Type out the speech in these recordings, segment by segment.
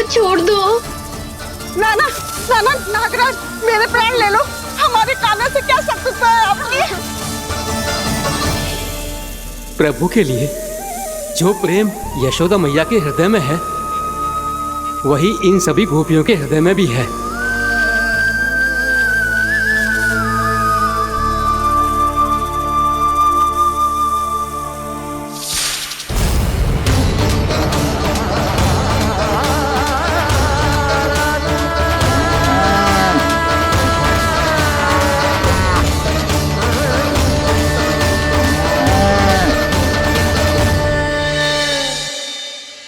छोड़ दो। ना ना ना ना नागराज, मेरे प्राण ले लो। हमारे कान्हा से क्या शत्रुता है आपकी? प्रभु के लिए जो प्रेम यशोदा मैया के हृदय में है, वही इन सभी गोपियों के हृदय में भी है।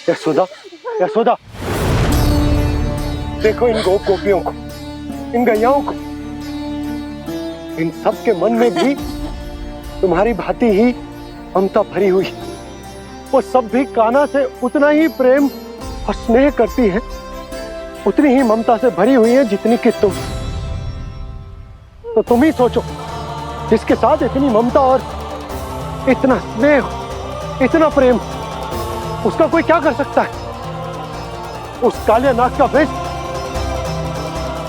यशोदा, यशोदा, देखो इन गोपियों को, इन गैयाओं को। इन सब के मन में भी तुम्हारी भांति ही ममता भरी हुई। वो सब भी कान्हा से उतना ही प्रेम और स्नेह करती है, उतनी ही ममता से भरी हुई है जितनी कि तुम। तो तुम ही सोचो, जिसके साथ इतनी ममता और इतना स्नेह, इतना प्रेम, उसका कोई क्या कर सकता है? उस काले नाग का वृक्ष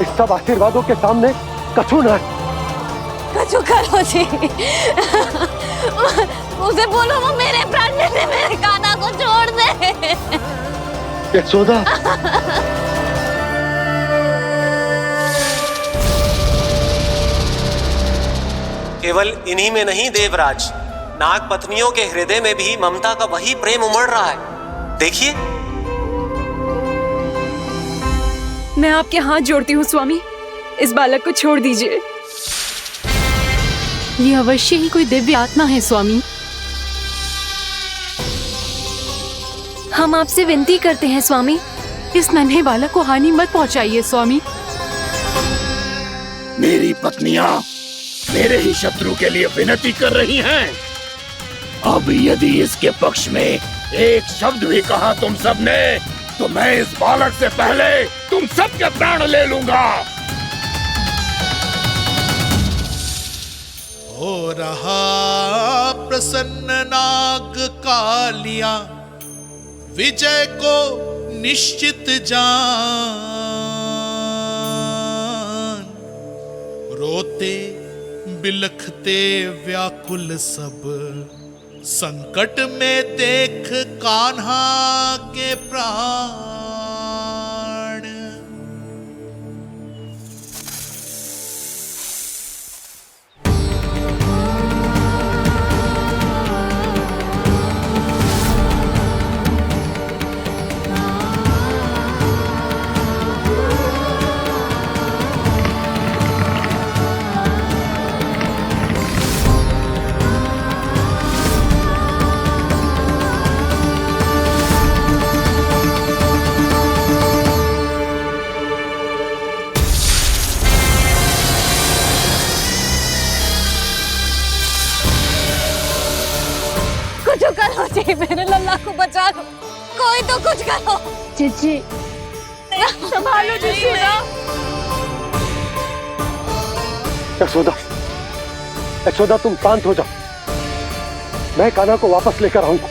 इस सब आशीर्वादों के सामने कछु न है। कछु करो जी। उसे बोलो वो मेरे प्राण ले ले, मेरे कान्हा को छोड़ दे। यशोदा, केवल इन्हीं में नहीं देवराज, नाग पत्नियों के हृदय में भी ममता का वही प्रेम उमड़ रहा है। देखिए। मैं आपके हाथ जोड़ती हूँ स्वामी, इस बालक को छोड़ दीजिए। ये अवश्य ही कोई दिव्य आत्मा है स्वामी। हम आपसे विनती करते हैं स्वामी, इस नन्हे बालक को हानि मत पहुंचाइए स्वामी। मेरी पत्नियां मेरे ही शत्रु के लिए विनती कर रही हैं। अब यदि इसके पक्ष में एक शब्द भी कहा तुम सबने, तो मैं इस बालक से पहले तुम सबके प्राण ले लूंगा। हो रहा प्रसन्न नाग कालिया, विजय को निश्चित जान। रोते बिलखते व्याकुल सब, संकट में देख कान्हा के प्राण। जी, मेरे लल्ला को बचा लो, कोई तो कुछ करो। जीजी संभालो जीजी ना। यशोदा, यशोदा तुम शांत हो जाओ, मैं कान्हा को वापस लेकर आऊंगा।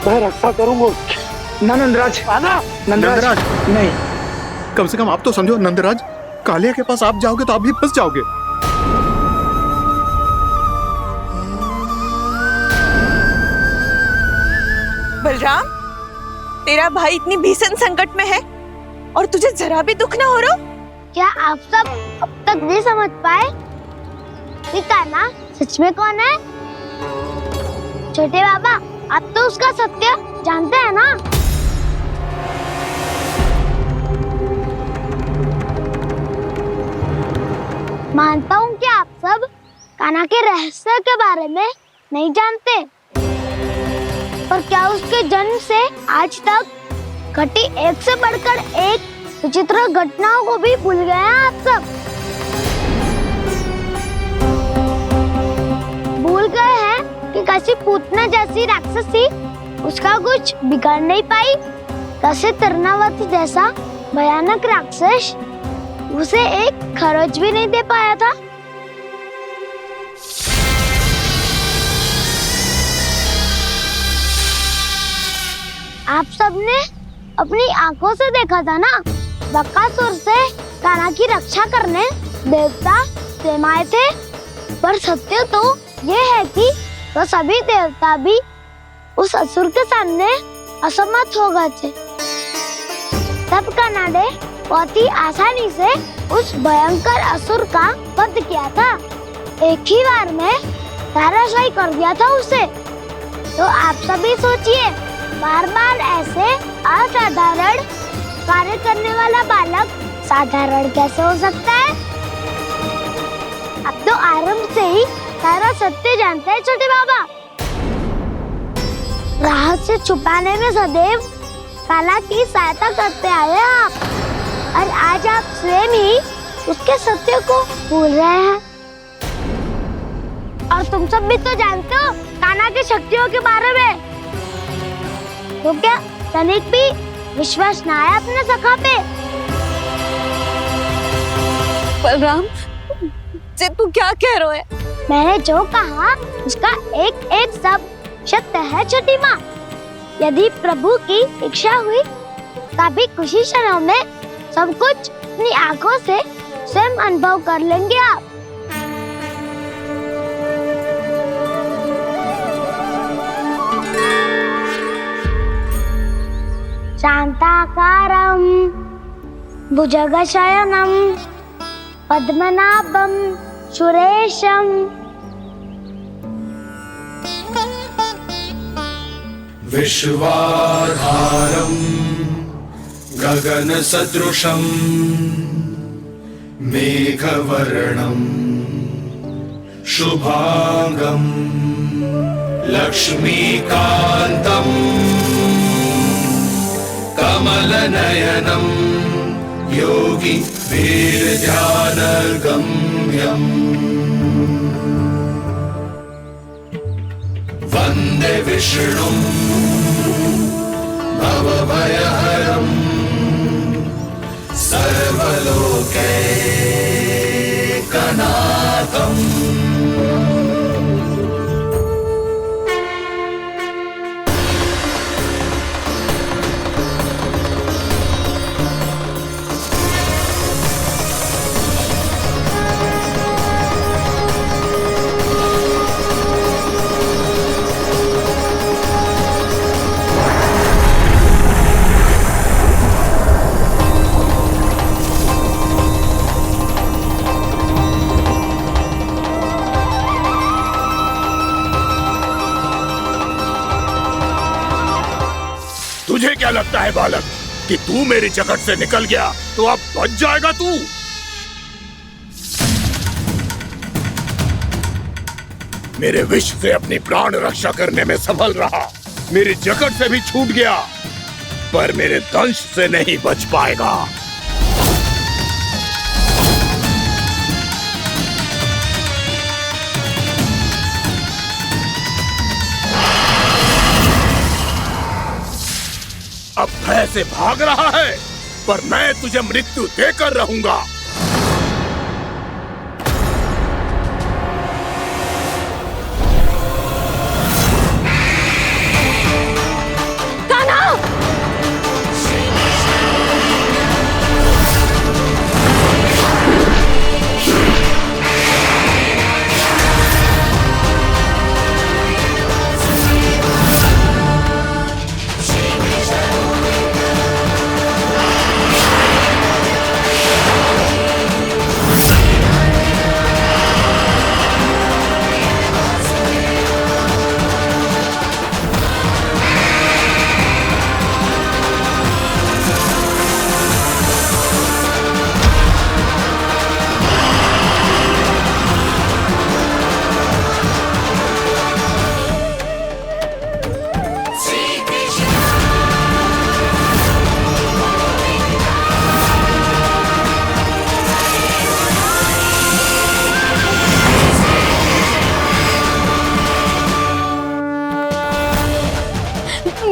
मैं रक्षा करूंगा उसकी। ना नंदराज, नंदराज नहीं। कम से कम आप तो समझो नंदराज, कालिया के पास आप जाओगे तो आप भी फंस जाओगे। बलराम, तेरा भाई इतनी भीषण संकट में है और तुझे जरा भी दुख ना हो रहा? क्या आप सब अब तक नहीं समझ पाए कि कान्हा सच में कौन है? छोटे बाबा, आप तो उसका सत्य जानते हैं ना? मानता हूँ कि आप सब कान्हा के रहस्य के बारे में नहीं जानते, पर क्या उसके जन्म से आज तक घटी एक से बढ़कर एक विचित्र घटनाओं को भी भूल गए हैं आप सब? भूल गए हैं कि कैसी पूतना जैसी राक्षसी उसका कुछ बिगाड़ नहीं पाई, कैसे तरनावती जैसा भयानक राक्षस उसे एक खरोच भी नहीं दे पाया था। आप सबने अपनी आंखों से देखा था ना, बकासुर से कान्हा की रक्षा करने देवता स्वयं आए थे। पर सत्य तो ये है कि वो सभी देवता भी उस असुर के सामने असमर्थ हो गए थे। तब कान्हा ने बहुत ही आसानी से उस भयंकर असुर का वध किया था। एक ही बार में धराशायी कर दिया था उसे। तो आप सभी सोचिए, बार बार ऐसे असाधारण कार्य करने वाला बालक साधारण कैसे हो सकता है? अब तो आरंभ से ही सारा सत्य जानते हैं छोटे बाबा। रहस्य छुपाने में सदैव कान्हा की सहायता करते आए हैं आप, और आज आप स्वयं ही उसके सत्य को भूल रहे हैं। और तुम सब भी तो जानते हो कान्हा की शक्तियों के बारे में। तो क्या तनिक भी विश्वास न आया अपने सखा पे? बलराम, जे तू क्या कह रहे है? मैंने जो कहा उसका एक एक शब्द सत्य है छोटी माँ। यदि प्रभु की इच्छा हुई तभी कुछ ही क्षणों में सब कुछ अपनी आंखों से स्वयं अनुभव कर लेंगे आप। शांताकारं भुजगशयनं पद्मनाभं सुरेशं विश्वाधारं गगनसदृशं मेघवर्णं शुभांगं लक्ष्मीकान्तं कमलनयनं योगी वीरध्यानगम्यम् वन्दे विष्णुं भवभयहरं सर्वलोकैकनाथम्। तुझे क्या लगता है बालक कि तू मेरी जगत से निकल गया तो अब बच जाएगा तू? मेरे विष से अपनी प्राण रक्षा करने में सफल रहा, मेरी जगत से भी छूट गया, पर मेरे दंश से नहीं बच पाएगा। अब भय से भाग रहा है, पर मैं तुझे मृत्यु देकर रहूंगा।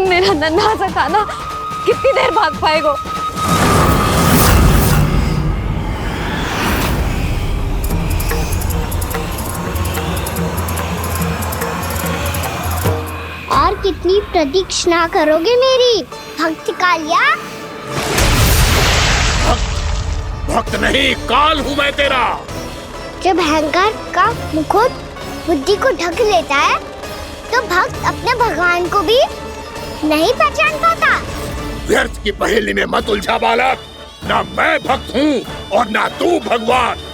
मेरा नन्हा सा कान्हा कितनी देर भाग पाएगा? और कितनी प्रतीक्षा करोगे मेरी भक्त कालिया? भक्त नहीं, काल हूँ मैं तेरा। जब अहंकार का मुकुट बुद्धि को ढक लेता है तो भक्त अपने भगवान को भी नहीं पहचान पाता। व्यर्थ की पहेली में मत उलझा बालक। ना मैं भक्त हूँ और ना तू भगवान।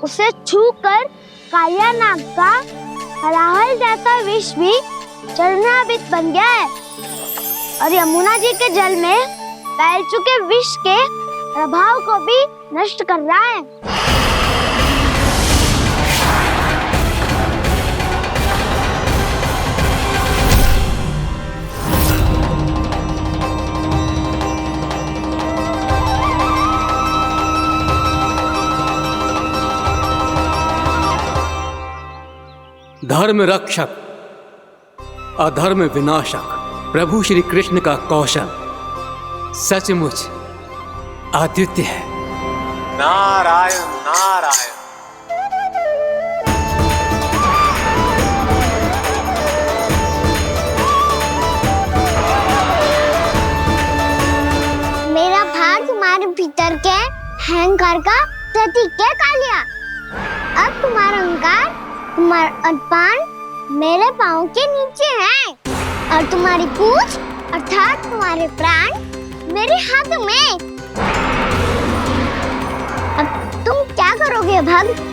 उसे छूकर कालिया नाग का हलाहल जैसा विष भी चरणामृत बन गया है और यमुना जी के जल में फैल चुके विष के प्रभाव को भी नष्ट कर रहा है। धर्म रक्षक अधर्म विनाशक प्रभु श्री कृष्ण का कौशल सचमुच अद्वितीय है। नारायण नारायण। मेरा भार तुम्हारे भीतर के अहंकार का प्रतीक है कालिया। अब तुम्हारा अहंकार, तुम्हारा अनपान मेरे पाँव के नीचे है और तुम्हारी पूंछ अर्थात तुम्हारे प्राण मेरे हाथ में। अब तुम क्या करोगे भक्त?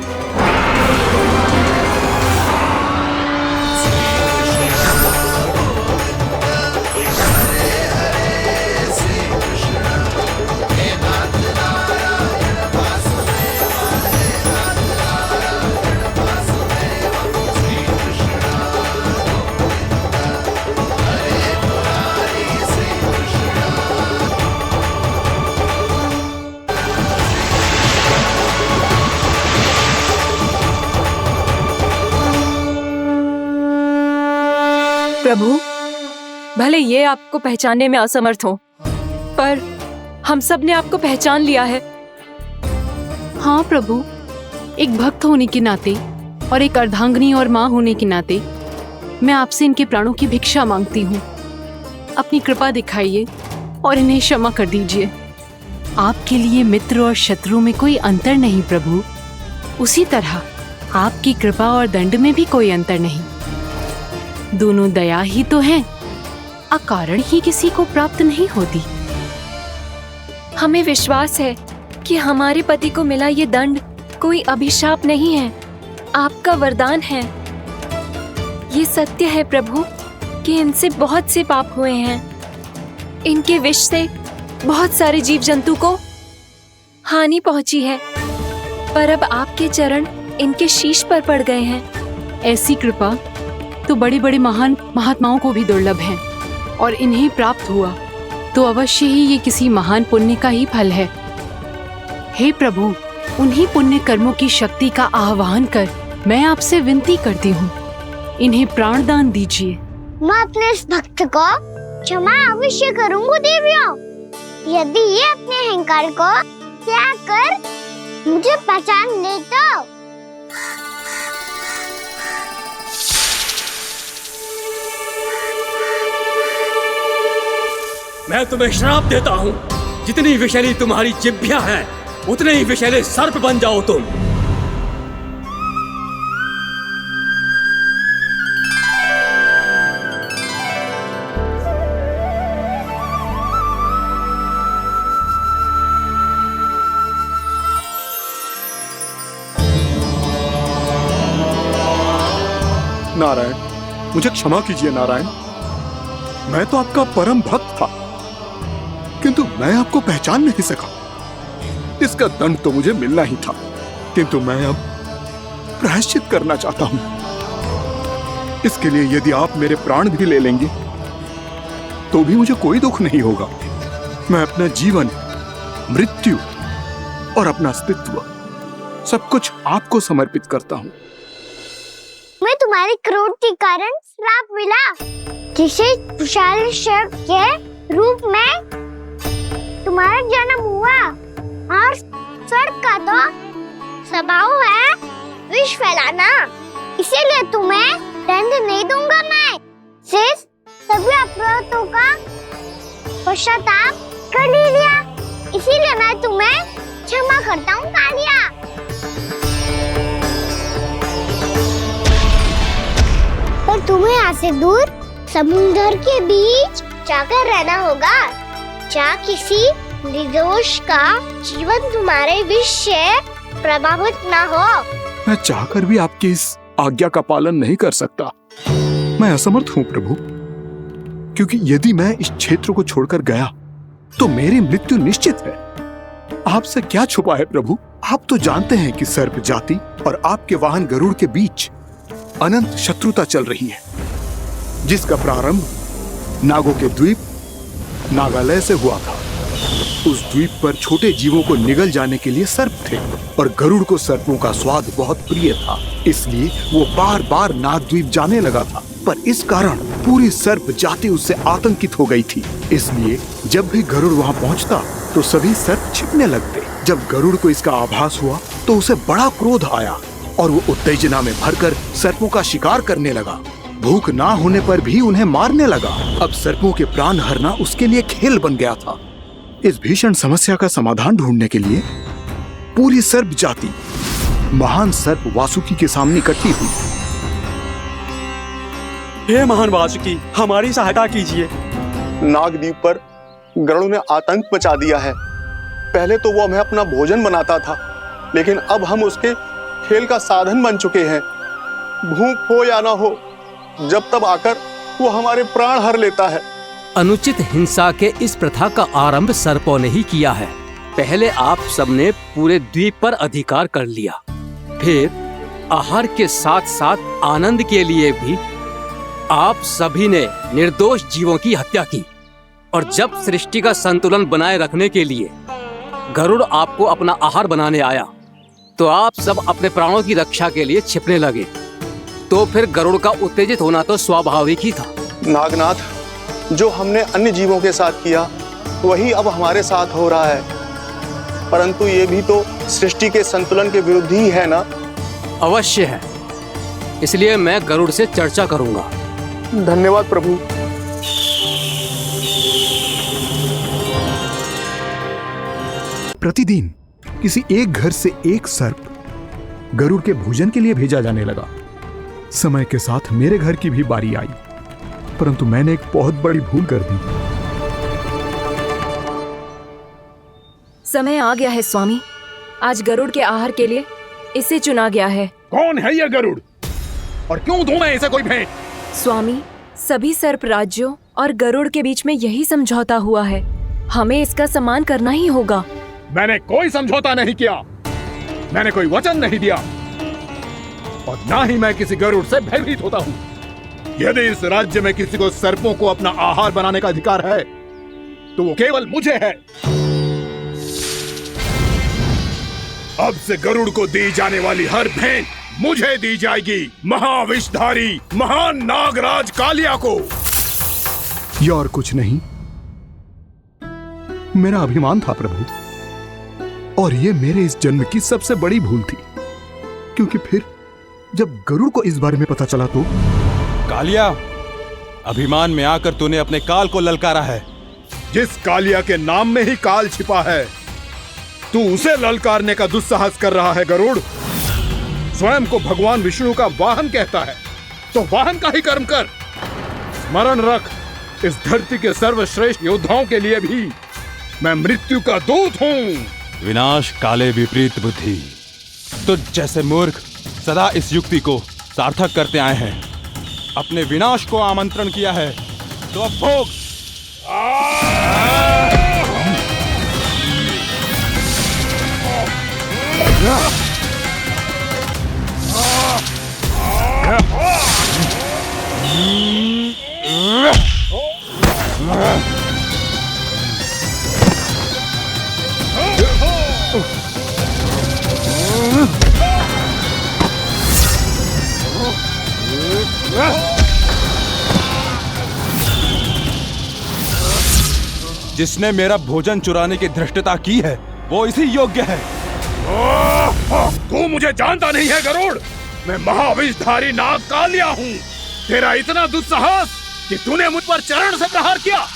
प्रभु, भले ये आपको पहचानने में असमर्थ हो, पर हम सब ने आपको पहचान लिया है। हाँ प्रभु, एक भक्त होने के नाते और एक अर्धांगिनी और माँ होने के नाते मैं आपसे इनके प्राणों की भिक्षा मांगती हूँ। अपनी कृपा दिखाइए और इन्हें क्षमा कर दीजिए। आपके लिए मित्र और शत्रु में कोई अंतर नहीं प्रभु। उसी तरह आपकी कृपा और दंड में भी कोई अंतर नहीं। दोनों दया ही तो हैं, अकारण ही किसी को प्राप्त नहीं होती। हमें विश्वास है कि हमारे पति को मिला ये दंड कोई अभिशाप नहीं है, आपका वरदान है। ये सत्य है प्रभु कि इनसे बहुत से पाप हुए हैं, इनके विष से बहुत सारे जीव जंतु को हानि पहुंची है, पर अब आपके चरण इनके शीश पर पड़ गए हैं। ऐसी कृपा तो बड़े बड़े महान महात्माओं को भी दुर्लभ है, और इन्हें प्राप्त हुआ तो अवश्य ही ये किसी महान पुण्य का ही फल है। हे प्रभु, उन्हीं पुण्य कर्मों की शक्ति का आह्वान कर मैं आपसे विनती करती हूँ, इन्हें प्राणदान दीजिए। मैं अपने इस भक्त को क्षमा अवश्य करूंगी देवियों, यदि ये अपने अहंकार को त्याग कर मुझे पहचान ले तो। मैं तुम्हें श्राप देता हूँ, जितनी विषैली तुम्हारी जिह्वा है उतने ही विषैले सर्प बन जाओ तुम। नारायण, मुझे क्षमा कीजिए नारायण। मैं तो आपका परम भक्त था, किंतु मैं आपको पहचान नहीं सका। इसका दंड तो मुझे मिलना ही था, किंतु मैं अब प्रायश्चित करना चाहता हूं। इसके लिए यदि आप मेरे प्राण भी ले लेंगे तो भी मुझे कोई दुख नहीं होगा। मैं अपना जीवन, मृत्यु और अपना अस्तित्व सब कुछ आपको समर्पित करता हूं। मैं तुम्हारे क्रोध के कारण श्राप मिला, जिसे विशाल सर्प के रूप में तुम्हारा जन्म हुआ, और सर्प का तो स्वभाव है विष फैलाना, इसीलिए तुम्हें दंड नहीं दूंगा। मैं सिर्फ सभी अपराधों का पश्चाताप कर लिया, इसीलिए मैं तुम्हें क्षमा करता हूँ कालिया। पर तुम्हें यहाँ से दूर समुद्र के बीच जाकर रहना होगा, जहाँ किसी निर्दोष का जीवन तुम्हारे विष से प्रभावित न हो। मैं चाहकर भी आपकी इस आज्ञा का पालन नहीं कर सकता। मैं असमर्थ हूँ प्रभु, क्योंकि यदि मैं इस क्षेत्र को छोड़कर गया तो मेरी मृत्यु निश्चित है। आपसे क्या छुपा है प्रभु? आप तो जानते हैं कि सर्प जाति और आपके वाहन गरुड़ के बीच अनंत शत्रुता चल रही है, जिसका प्रारंभ नागों के द्वीप नागालय से हुआ था। उस द्वीप पर छोटे जीवों को निगल जाने के लिए सर्प थे, और गरुड़ को सर्पों का स्वाद बहुत प्रिय था, इसलिए वो बार बार नागद्वीप जाने लगा था। पर इस कारण पूरी सर्प जाति उससे आतंकित हो गई थी, इसलिए जब भी गरुड़ वहाँ पहुँचता तो सभी सर्प छिपने लगते। जब गरुड़ को इसका आभास हुआ तो उसे बड़ा क्रोध आया, और वो उत्तेजना में भरकर सर्पों का शिकार करने लगा। भूख ना होने पर भी उन्हें मारने लगा। अब सर्पों के प्राण हरना उसके लिए खेल बन गया था। इस भीषण समस्या का समाधान ढूंढने के लिए पूरी सर्प जाति महान सर्प वासुकी के सामने इकट्ठी हुई। हे महान वासुकी, हमारी सहायता कीजिए। नागद्वीप पर गरुड़ ने आतंक मचा दिया है। पहले तो वो हमें अपना भोजन बनाता था, लेकिन अब हम उसके खेल का साधन बन चुके हैं। भूख हो या ना हो, जब तब आकर वो हमारे प्राण हर लेता है। अनुचित हिंसा के इस प्रथा का आरंभ सर्पों ने ही किया है। पहले आप सबने पूरे द्वीप पर अधिकार कर लिया, फिर आहार के साथ साथ आनंद के लिए भी आप सभी ने निर्दोष जीवों की हत्या की। और जब सृष्टि का संतुलन बनाए रखने के लिए गरुड़ आपको अपना आहार बनाने आया, तो आप सब अपने प्राणों की रक्षा के लिए छिपने लगे। तो फिर गरुड़ का उत्तेजित होना तो स्वाभाविक ही था। नागनाथ, जो हमने अन्य जीवों के साथ किया वही अब हमारे साथ हो रहा है, परंतु ये भी तो सृष्टि के संतुलन के विरुद्ध ही है ना? अवश्य है, इसलिए मैं गरुड़ से चर्चा करूंगा। धन्यवाद प्रभु। प्रतिदिन किसी एक घर से एक सर्प गरुड़ के भोजन के लिए भेजा जाने लगा। समय के साथ मेरे घर की भी बारी आई, परंतु मैंने एक बहुत बड़ी भूल कर दी। समय आ गया है स्वामी, आज गरुड़ के आहार के लिए इसे चुना गया है। कौन है यह गरुड़ और क्यों दूं मैं इसे कोई भेंट? स्वामी, सभी सर्प राज्यों और गरुड़ के बीच में यही समझौता हुआ है। हमें इसका सम्मान करना ही होगा। मैंने कोई समझौता नहीं किया, मैंने कोई वचन नहीं दिया, और ना ही मैं किसी गरुड़ से भयभीत होता हूँ। यदि इस राज्य में किसी को सर्पों को अपना आहार बनाने का अधिकार है तो वो केवल मुझे है। अब से गरुड़ को दी जाने वाली हर भेंट मुझे दी जाएगी, महाविषधारी महान नागराज कालिया को। ये और कुछ नहीं, मेरा अभिमान था प्रभु, और ये मेरे इस जन्म की सबसे बड़ी भूल थी, क्योंकि फिर जब गरुड़ को इस बारे में पता चला तो। कालिया, अभिमान में आकर तूने अपने काल को ललकारा है। जिस कालिया के नाम में ही काल छिपा है, तू उसे ललकारने का दुस्साहस कर रहा है गरुड़। स्वयं को भगवान विष्णु का वाहन कहता है, तो वाहन का ही कर्म कर। स्मरण रख, इस धरती के सर्वश्रेष्ठ योद्धाओं के लिए भी मैं मृत्यु का दूत हूँ। विनाश काले विपरीत बुद्धि। तो जैसे मूर्ख सदा इस युक्ति को सार्थक करते आए हैं, अपने विनाश को आमंत्रण किया है, तो अब भोग। जिसने मेरा भोजन चुराने की धृष्टता की है वो इसी योग्य है। तू मुझे जानता नहीं है गरुड़, मैं महाविषधारी नाग कालिया हूँ। तेरा इतना दुस्साहस कि तूने मुझ पर चरण से प्रहार किया।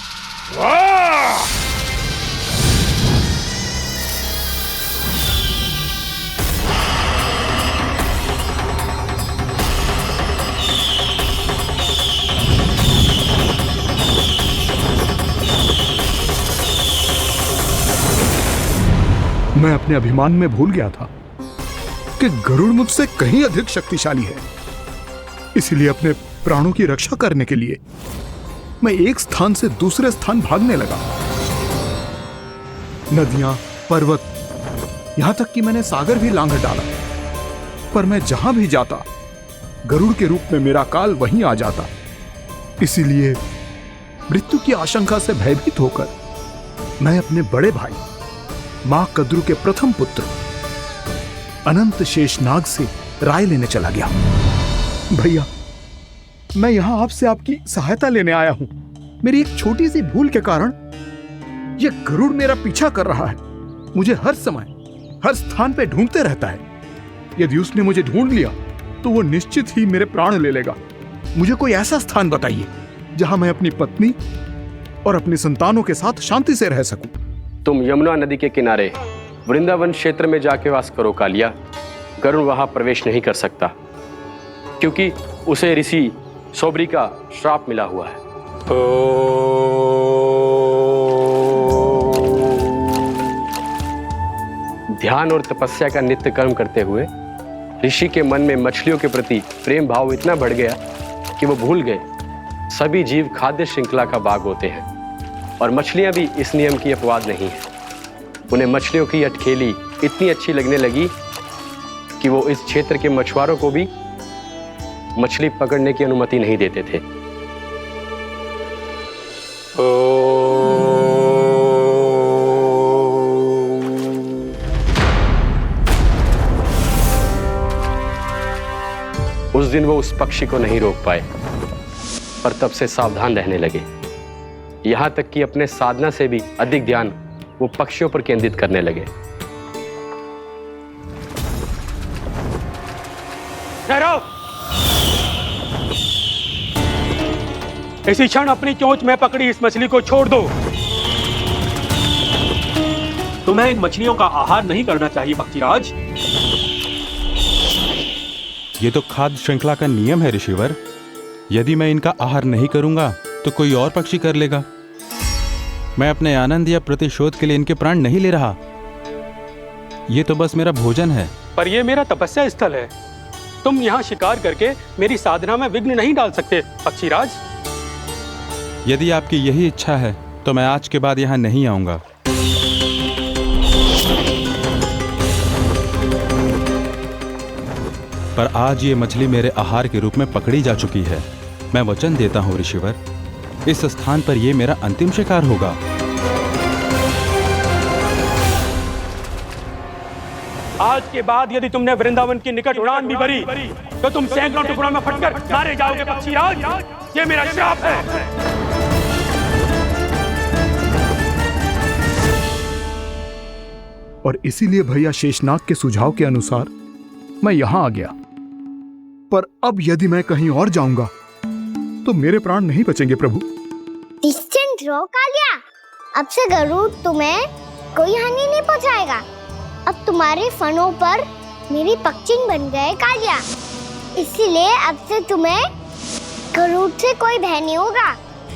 मैं अपने अभिमान में भूल गया था कि गरुड़ मुझसे कहीं अधिक शक्तिशाली है। इसलिए अपने प्राणों की रक्षा करने के लिए मैं एक स्थान से दूसरे स्थान भागने लगा। नदियां, पर्वत, यहां तक कि मैंने सागर भी लांघ डाला, पर मैं जहां भी जाता गरुड़ के रूप में मेरा काल वहीं आ जाता। इसीलिए मृत्यु की आशंका से भयभीत होकर मैं अपने बड़े भाई मां कद्रू के प्रथम पुत्र अनंत शेषनाग से राय लेने चला गया। भैया, मैं यहां आपसे आपकी सहायता लेने आया हूं। मेरी एक छोटी सी भूल के कारण यह गरुड़ मेरा पीछा कर रहा है। मुझे हर समय हर स्थान पे ढूंढते रहता है। यदि उसने मुझे ढूंढ लिया तो वो निश्चित ही मेरे प्राण ले लेगा। मुझे कोई ऐसा स्थान बताइए जहां मैं अपनी पत्नी और अपनी संतानों के साथ शांति से रह सकूं। तुम यमुना नदी के किनारे वृंदावन क्षेत्र में जाके वास करो कालिया। गरुड़ वहां प्रवेश नहीं कर सकता, क्योंकि उसे ऋषि सोबरी का श्राप मिला हुआ है। ध्यान और तपस्या का नित्य कर्म करते हुए ऋषि के मन में मछलियों के प्रति प्रेम भाव इतना बढ़ गया कि वो भूल गए सभी जीव खाद्य श्रृंखला का भाग होते हैं, और मछलियां भी इस नियम की अपवाद नहीं है। उन्हें मछलियों की अटखेली इतनी अच्छी लगने लगी कि वो इस क्षेत्र के मछुआरों को भी मछली पकड़ने की अनुमति नहीं देते थे। उस दिन वो उस पक्षी को नहीं रोक पाए, पर तब से सावधान रहने लगे। यहां तक कि अपने साधना से भी अधिक ध्यान वो पक्षियों पर केंद्रित करने लगे। ठहराओ! इसी क्षण अपनी चोंच में पकड़ी इस मछली को छोड़ दो। तुम्हें इन मछलियों का आहार नहीं करना चाहिए पक्षीराज। ये तो खाद्य श्रृंखला का नियम है ऋषिवर। यदि मैं इनका आहार नहीं करूंगा तो कोई और पक्षी कर लेगा। मैं अपने आनंद या प्रतिशोध के लिए इनके प्राण नहीं ले रहा। ये तो बस मेरा भोजन है। पर यह मेरा तपस्या स्थल है। तुम यहाँ शिकार करके मेरी साधना में विघ्न नहीं डाल सकते पक्षीराज। यदि आपकी यही इच्छा है तो मैं आज के बाद यहाँ नहीं आऊँगा। पर आज ये मछली मेरे आहार के रूप में पकड़ी जा चुकी है। मैं वचन देता हूँ ऋषिवर, इस स्थान पर ये मेरा अंतिम शिकार होगा। आज के बाद यदि तुमने वृंदावन की निकट उड़ान भी भरी तो तुम सैकड़ों टुकड़ों में फटकर मारे जाओगे पक्षीराज। ये मेरा श्राप है। और इसीलिए भैया शेषनाग के सुझाव के अनुसार मैं यहां आ गया। पर अब यदि मैं कहीं और जाऊंगा तो मेरे प्राण नहीं बचेंगे प्रभु। निश्चिंत रहो कालिया, अब से गरुड़ तुम्हें कोई हानि नहीं पहुंचाएगा। अब तुम्हारे फनों पर मेरी पक्षिंग बन गए कालिया, इसीलिए अब से तुम्हें गरुड़ से कोई भय नहीं होगा।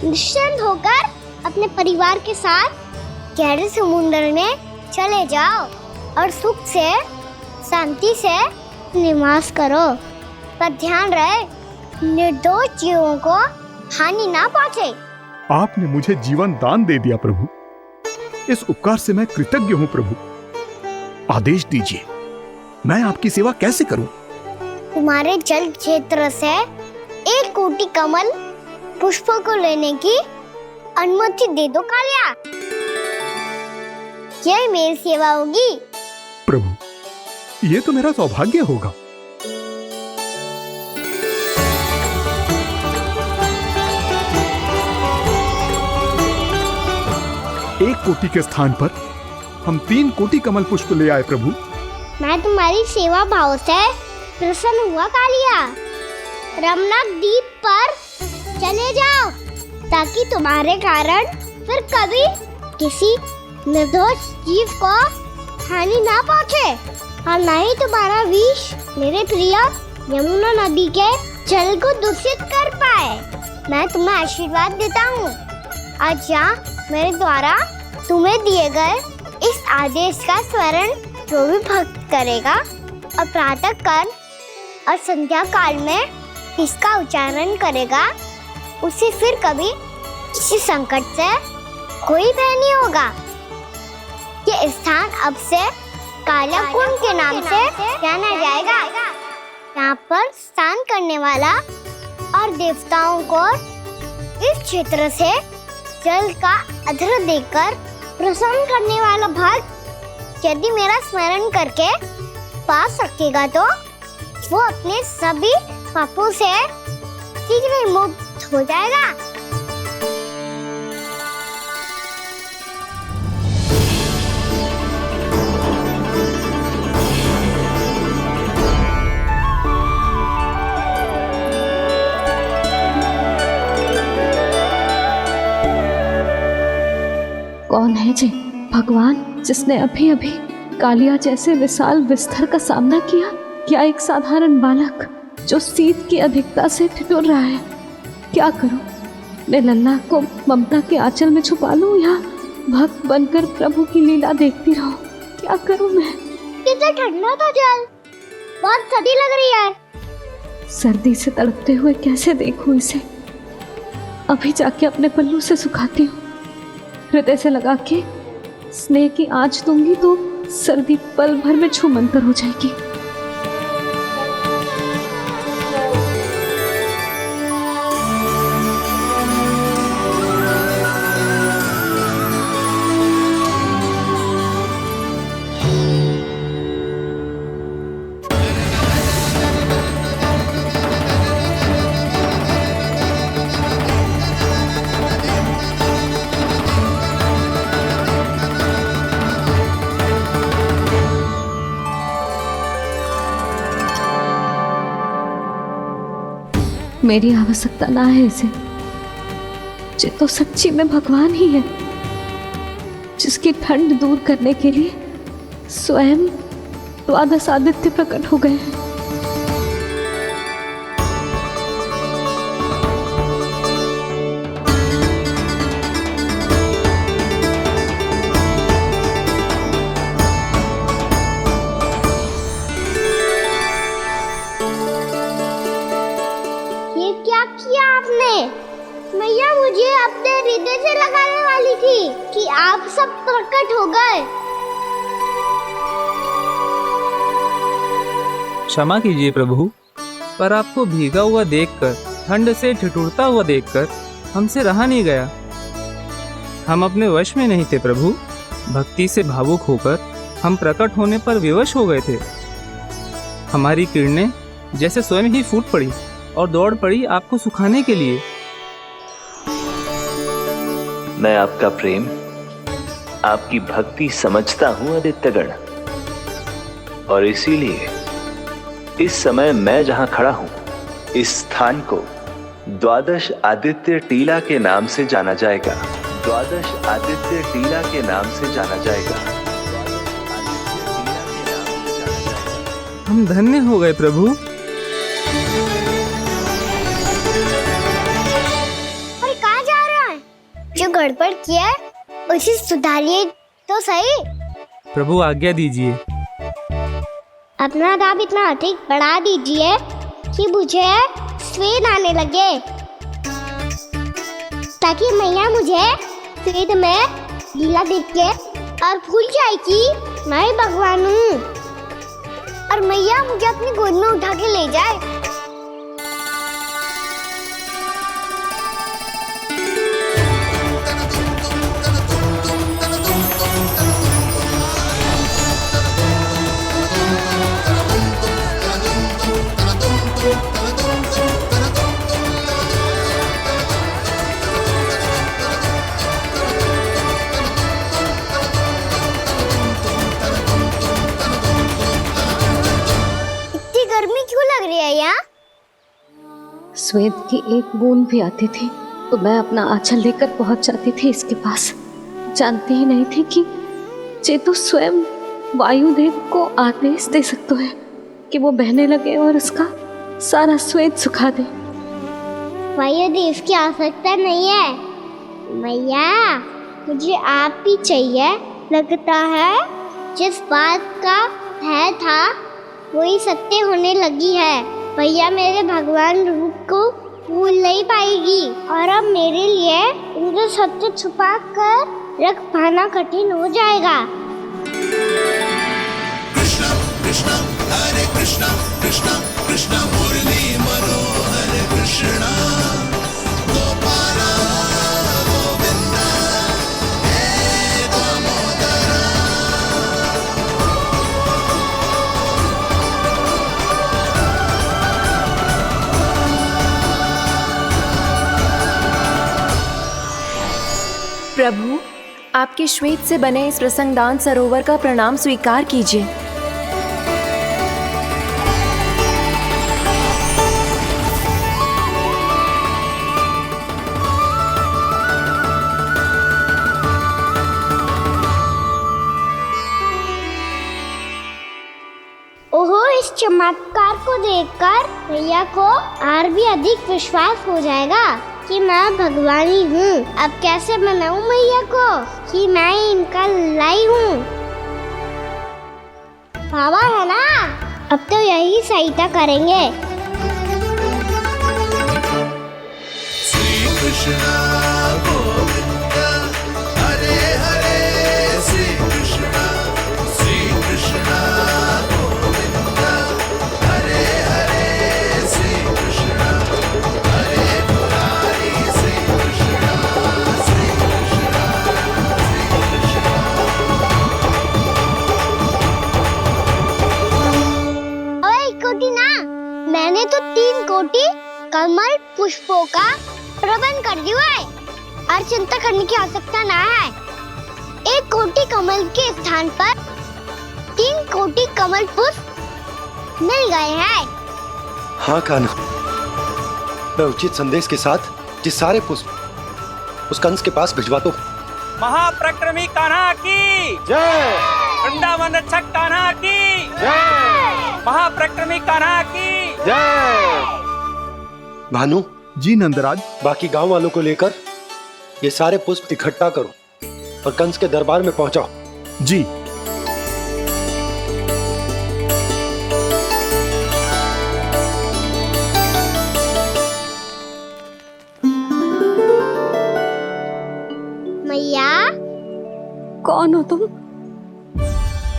निश्चिंत होकर अपने परिवार के साथ गहरे समुद्र में चले जाओ और सुख से शांति से निवास करो। पर ध्यान रहे निर्दोष जीवों को हानि ना पहुंचे। आपने मुझे जीवन दान दे दिया प्रभु, इस उपकार से मैं कृतज्ञ हूँ प्रभु। आदेश दीजिए, मैं आपकी सेवा कैसे करूं? तुम्हारे जल क्षेत्र से 1 कोटि कमल पुष्पों को लेने की अनुमति दे दो कालिया। यह मेरी सेवा होगी। प्रभु, ये तो मेरा सौभाग्य होगा। 1 कोटि के स्थान पर हम 3 कोटि कमल पुष्प ले आए प्रभु। मैं तुम्हारी सेवा भाव से प्रसन्न हुआ कालिया। रमनाक द्वीप पर चले जाओ ताकि तुम्हारे कारण फिर कभी किसी निर्दोष जीव को हानि ना पहुंचे और न ही तुम्हारा विष मेरे प्रिय यमुना नदी के जल को दूषित कर पाए। मैं तुम्हें आशीर्वाद देता हूँ। आज यहाँ मेरे द्वारा तुम्हें दिए गए इस आदेश का स्मरण जो भी भक्त करेगा और प्रातः काल और संध्या काल में इसका उच्चारण करेगा, उसे फिर कभी किसी संकट से कोई भय नहीं होगा। ये स्थान अब से काला कुंड के नाम से जाना जाएगा। यहाँ पर स्नान करने वाला और देवताओं को इस क्षेत्र से जल का अर्घ्य देकर प्रसन्न करने वाला भक्त यदि मेरा स्मरण करके पा सकेगा तो वो अपने सभी पापों से शीघ्र ही मुक्त हो जाएगा। कौन है जी भगवान जिसने अभी अभी कालिया जैसे विशाल विस्तर का सामना किया? क्या एक साधारण बालक जो शीत की अधिकता से ठिठुर रहा है? क्या करूं? मैं लल्ला को ममता के आंचल में छुपा लूं या भक्त बनकर प्रभु की लीला देखती रहूं? क्या करूं मैं? कितना ठंडा था जल, बहुत सर्दी लग रही है। सर्दी से तड़पते हुए कैसे देखूं इसे? अभी जाके अपने पल्लू से सुखाती हूँ। हृदय से लगा के स्नेह की आंच दूंगी तो सर्दी पल भर में छूमंतर हो जाएगी। मेरी आवश्यकता ना है इसे। ये तो सच्ची में भगवान ही है जिसकी ठंड दूर करने के लिए स्वयं द्वादश आदित्य प्रकट हो गए हैं। मैया मुझे अब ही आप सब प्रकट हो गए। क्षमा कीजिए प्रभु, पर आपको भीगा हुआ देखकर, ठंड से ठिठुरता हुआ देखकर हमसे रहा नहीं गया। हम अपने वश में नहीं थे प्रभु। भक्ति से भावुक होकर हम प्रकट होने पर विवश हो गए थे। हमारी किरणें जैसे स्वयं ही फूट पड़ी और दौड़ पड़ी आपको सुखाने के लिए। मैं आपका प्रेम, आपकी भक्ति समझता हूं आदित्यगण, और इसीलिए इस समय मैं जहां खड़ा हूं, इस स्थान को द्वादश आदित्य टीला के नाम से जाना जाएगा। द्वादश आदित्य टीला के नाम से जाना जाएगा। हम धन्य हो गए प्रभु। अरे कहाँ जा रहा है? जो गड़बड़ किया है उसे सुधारिए तो सही। प्रभु आज्ञा दीजिए। अपना दाब इतना अधिक बढ़ा दीजिए कि मुझे स्वेद आने लगे, ताकि मैया मुझे स्वेद में लीला देख के और भूल जाए कि मैं भगवान हूँ, और मैया मुझे अपनी गोद में उठा के ले जाए। स्वेद की एक बूंद भी आती थी तो मैं अपना आंचल लेकर पहुंच जाती थी इसके पास। जानती ही नहीं थी कि चेतु स्वयं वायुदेव को आदेश दे सकता है कि वो बहने लगे और उसका सारा स्वेद सुखा दे। वायुदेव की आवश्यकता नहीं है मैया, मुझे आप ही चाहिए। लगता है जिस बात का भय था वही सत्य होने लगी है। भैया मेरे भगवान रूप को भूल नहीं पाएगी, और अब मेरे लिए उनके सत्य छुपा कर रख पाना कठिन हो जाएगा। कृष्णा कृष्णा हरे कृष्णा कृष्णा कृष्णा मुरली मनोहर कृष्णा गोपाला गोविंदा हे दामोदरा। प्रभु, आपके श्वेत से बने इस प्रसंगदान सरोवर का प्रणाम स्वीकार कीजिए। ओहो, इस चमत्कार को देखकर भैया को और भी अधिक विश्वास हो जाएगा कि मैं भगवानी हूँ। अब कैसे मनाऊं मैया को कि मैं इनका लाई हूँ। बाबा है ना, अब तो यही सहायता करेंगे। श्री कृष्णा गोविंदा हरे हरे श्री कृष्णा गोविंदा हरे हरे श्री कृष्णा हरे मुरारी श्री कृष्णा श्री कृष्णा श्री कृष्णा। ओए कोटि ना, मैंने तो 3 कोटि कमल पुष्पों का प्रबंध कर दिया है और चिंता करने की आवश्यकता ना है। 1 कोटि कमल के स्थान पर 3 कोटि कमल पुष्प मिल गए हैं। हाँ कान्हा, मैं उचित संदेश के साथ ये सारे पुष्प उस कंस के पास भिजवा दो। महाप्रक्रमी कान्हा की जय। वृंदावन रक्षक कान्हा की जय। महाप्रक्रमी कान्हा की जय। भानु जी नंदराज, बाकी गांव वालों को लेकर ये सारे पुष्प इकट्ठा करो और कंस के दरबार में पहुंचाओ। जी। मैया, कौन हो तुम?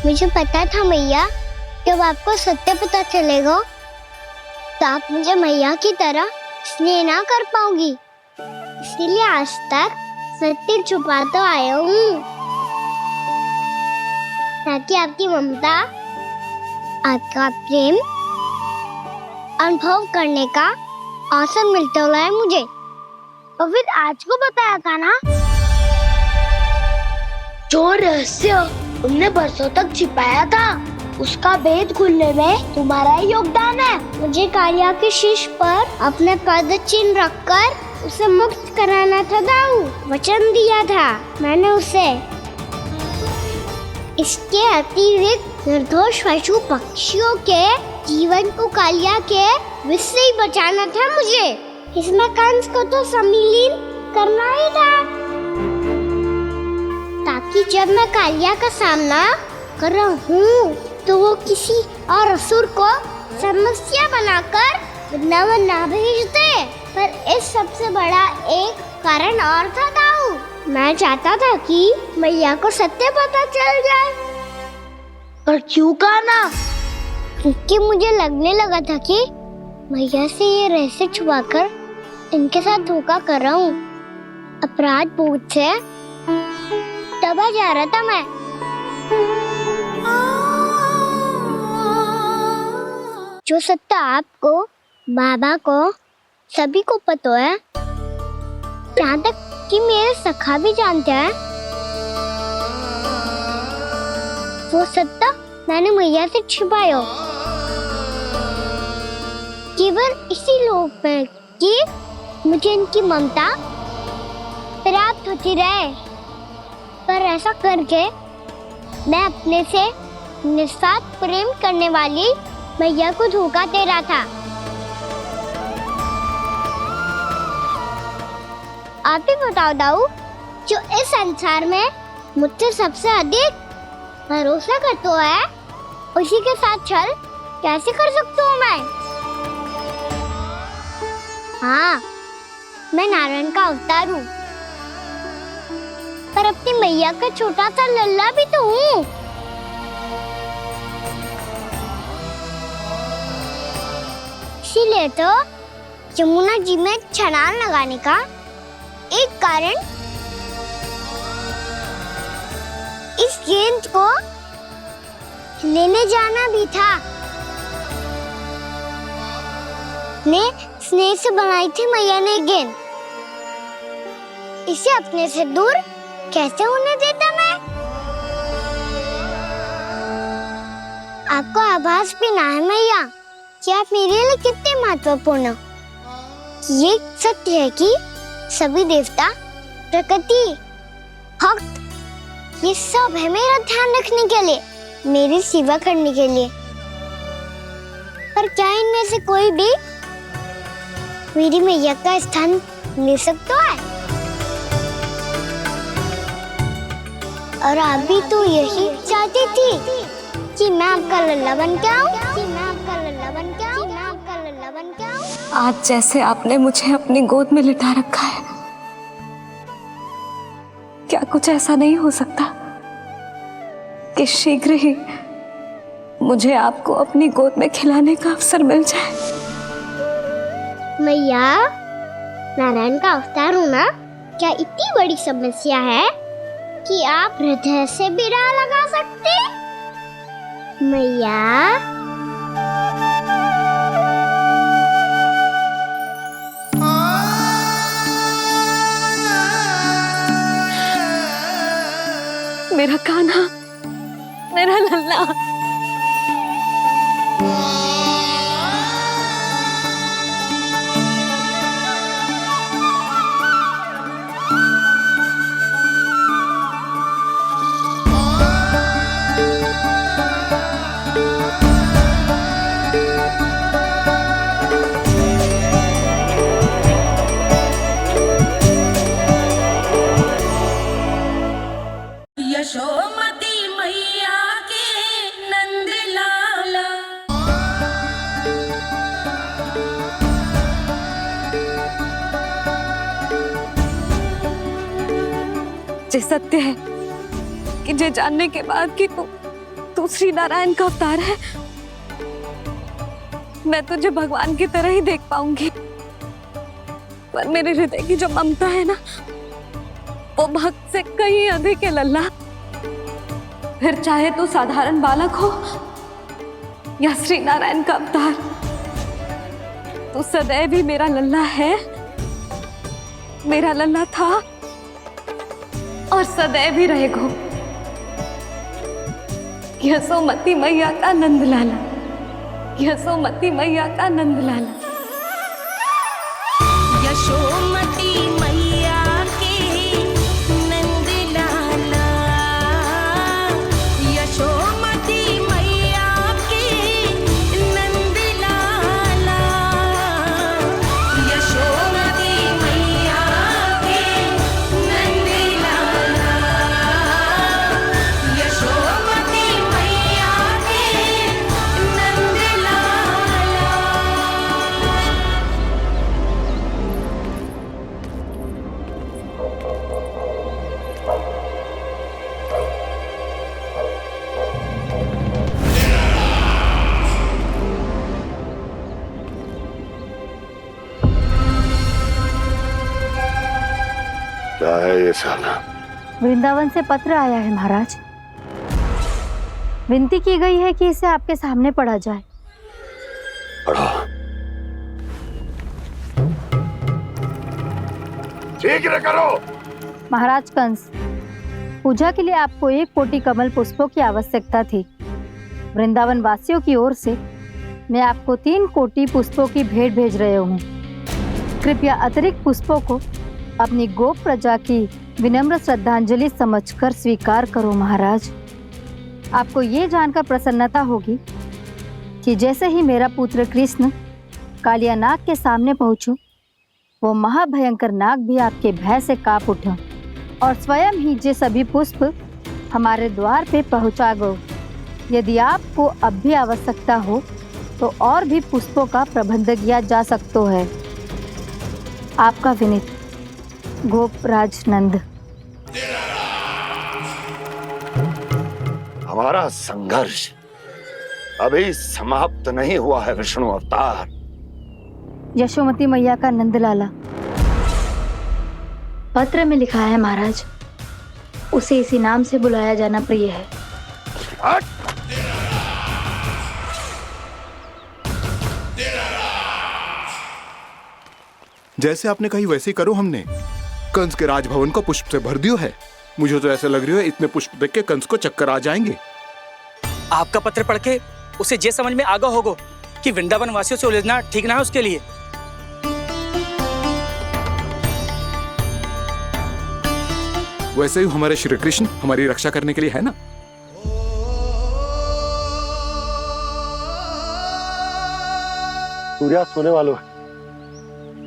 मुझे पता था मैया, जब आपको सत्य पता चलेगा तो आप मुझे मैया की तरह स्नेह ना कर पाओगी, इसीलिए आज तक सत्य छुपाता आया हूँ, ताकि आपकी ममता, आपका प्रेम अनुभव करने का अवसर मिलता रहा है मुझे। और फिर आज को बताया था ना, जो रहस्य तुमने बरसों तक छिपाया था, उसका भेद खुलने में तुम्हारा ही योगदान है। मुझे कालिया के शीश पर अपने पद चिन्ह रखकर उसे मुक्त कराना था दाऊ, वचन दिया था मैंने उसे। इसके अतिरिक्त निर्दोष पशु पक्षियों के जीवन को कालिया के विष से ही बचाना था मुझे। इसमें कंस को तो सम्मिलित करना ही था, ताकि जब मैं कालिया का सामना कर रहा हूँ तो वो किसी और असुर को समस्या बनाकर वृंदावन ना भेज दे। पर इस सबसे बड़ा एक कारण और था दाऊ, मैं चाहता था कि मैया को सत्य पता चल जाए। पर क्यों कहा ना? क्योंकि मुझे लगने लगा था कि मैया से ये रहस्य छुपाकर इनके साथ धोखा कर रहा हूँ। अपराध बोझ से दबा जा रहा था मैं। जो सत्य आपको, बाबा को, सभी को पता है, यहाँ तक कि मेरे सखा भी जानते हैं, वो सत्य मैंने मैया से छिपाया केवल इसी लोक में कि मुझे इनकी ममता प्राप्त होती रहे। पर ऐसा करके मैं अपने से निस्वार्थ प्रेम करने वाली मैया को धोखा दे रहा था। आप ही बताओ दाऊ, जो इस संसार में मुझसे सबसे अधिक भरोसा करता है, उसी के साथ छल कैसे कर सकता हूँ मैं? हाँ, मैं नारायण का अवतार हूँ, पर अपनी मैया का छोटा सा लल्ला भी तो हूँ। इसीलिए तो यमुना जी में छलांग लगाने का एक कारण इस गेंद को लेने जाना भी था। ने स्नेह से बनाई थी मैया ने गेंद, इसे अपने से दूर कैसे होने देता मैं? आपको आभास भी ना है मैया कि आप मेरे लिए कितने महत्वपूर्ण हो। ये सत्य है कि सभी देवता, प्रकृति, भक्त, ये सब है मेरा ध्यान रखने के लिए, मेरी सेवा करने के लिए। पर क्या इनमें से कोई भी मेरी मैया का स्थान ले सकता है? और आप भी तो यही चाहती थी कि मैं आपका लल्ला बन के आऊं, आज जैसे आपने मुझे अपनी गोद में लिटा रखा है, क्या कुछ ऐसा नहीं हो सकता कि शीघ्र ही मुझे आपको अपनी गोद में खिलाने का अवसर मिल जाए? मैया, नारायण का अवतार होना क्या इतनी बड़ी समस्या है कि आप हृदय से भी ना लगा सकते? मैया, मेरा कान्हा, मेरा लल्ला। यशोमती मैया के नंद लाला। जे सत्य है लेकिन ये जानने के बाद कि तू श्री नारायण का अवतार है, मैं तुझे भगवान की तरह ही देख पाऊंगी। पर मेरे हृदय की जो ममता है ना, वो भक्त से कहीं अधिक है लल्ला। फिर चाहे तू साधारण बालक हो या श्री नारायण का अवतार, तू सदैव ही मेरा लल्ला है, मेरा लल्ला था और सदैव ही रहेगा। यशोमती मैया का नंद लाला, यशोमती मैया का नंद लाला। यशोमती मैया के नंद लाला, यशोमती मैया के नंद लाला, यशोमती मैया के नंद लाला, यशोमती मैया के नंद लाला। क्या है ये साला? वृंदावन से पत्र आया है महाराज। विनती की गई है कि इसे आपके सामने पढ़ा जाए। पढ़ो। शीघ्र करो। महाराज कंस, पूजा के लिए आपको 1 कोटि कमल पुष्पों की आवश्यकता थी। वृंदावन वासियों की ओर से मैं आपको 3 कोटि पुष्पों की भेंट भेज रहे हूँ। कृपया अतिरिक्त पुष्पों को अपनी गोप प्रजा की विनम्र श्रद्धांजलि समझकर स्वीकार करो महाराज। आपको ये जानकर प्रसन्नता होगी कि जैसे ही मेरा पुत्र कृष्ण कालिया नाग के सामने पहुंचो, वो महाभयंकर नाग भी आपके भय से कांप उठा और स्वयं ही ये सभी पुष्प हमारे द्वार पे पहुंचा गो। यदि आपको अब भी आवश्यकता हो तो और भी पुष्पों का प्रबंध किया जा सकता है। आपका विनीत गोपराज नंद। हमारा संघर्ष अभी समाप्त नहीं हुआ है विष्णु अवतार। यशोमती मैया का नंदलाला। पत्र में लिखा है महाराज, उसे इसी नाम से बुलाया जाना प्रिय है। जैसे आपने कही वैसे ही करो। हमने कंस के राजभवन को पुष्प से भर दियो है। मुझे तो ऐसा लग रही है इतने पुष्प देख के कंस को चक्कर आ जाएंगे। आपका पत्र पढ़ के उसे ये समझ में आगा होगा कि वृंदावन वासियों से उलझना ठीक ना है उसके लिए। वैसे ही हमारे श्री कृष्ण हमारी रक्षा करने के लिए है ना। सूर्यास्त होने वाला है,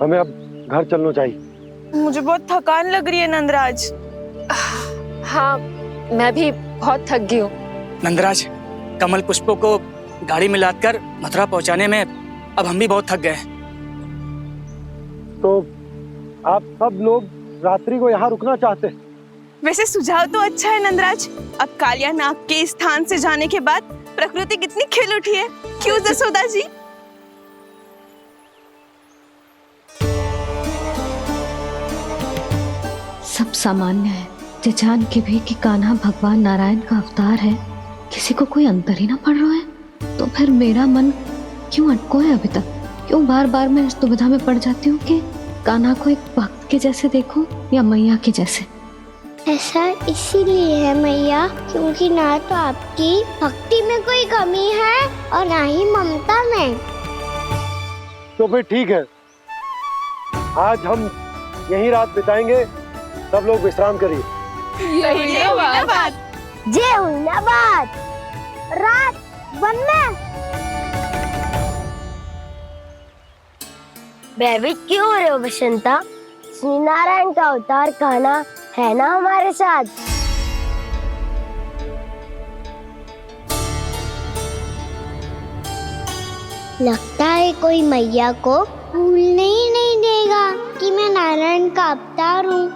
हमें अब घर चलना चाहिए। मुझे बहुत थकान लग रही है नंदराज। हाँ, मैं भी बहुत थक गई हूँ। नंदराज, कमल पुष्पों को गाड़ी में लादकर मथुरा पहुंचाने में अब हम भी बहुत थक गए। तो आप सब लोग रात्रि को यहाँ रुकना चाहते हैं? वैसे सुझाव तो अच्छा है नंदराज। अब कालिया नाग के स्थान से जाने के बाद प्रकृति कितनी खिल उठी है, क्यों जसोदा जी? सब सामान्य है। ये जान के भी कि कान्हा भगवान नारायण का अवतार है, किसी को कोई अंतर ही ना पड़ रहा है, तो फिर मेरा मन क्यों अटको है अभी तक? क्यों बार बार मैं इस दुविधा में पड़ जाती हूँ कि कान्हा को एक भक्त के जैसे देखूं या मैया के जैसे? ऐसा इसीलिए है मैया क्योंकि ना तो आपकी भक्ति में कोई कमी है और ना ही ममता में। तो फिर ठीक है, आज हम यहीं रात बिताएंगे। सब लोग विश्राम करिए। जय हुइनाबाद, जय हुइनाबाद। रात वन में भयभीत क्यों हो रहे हो बसंता? श्री नारायण का अवतार कान्हा है ना हमारे साथ। लगता है कोई मैया को भूलने ही नहीं देगा कि मैं नारायण का अवतार हूँ।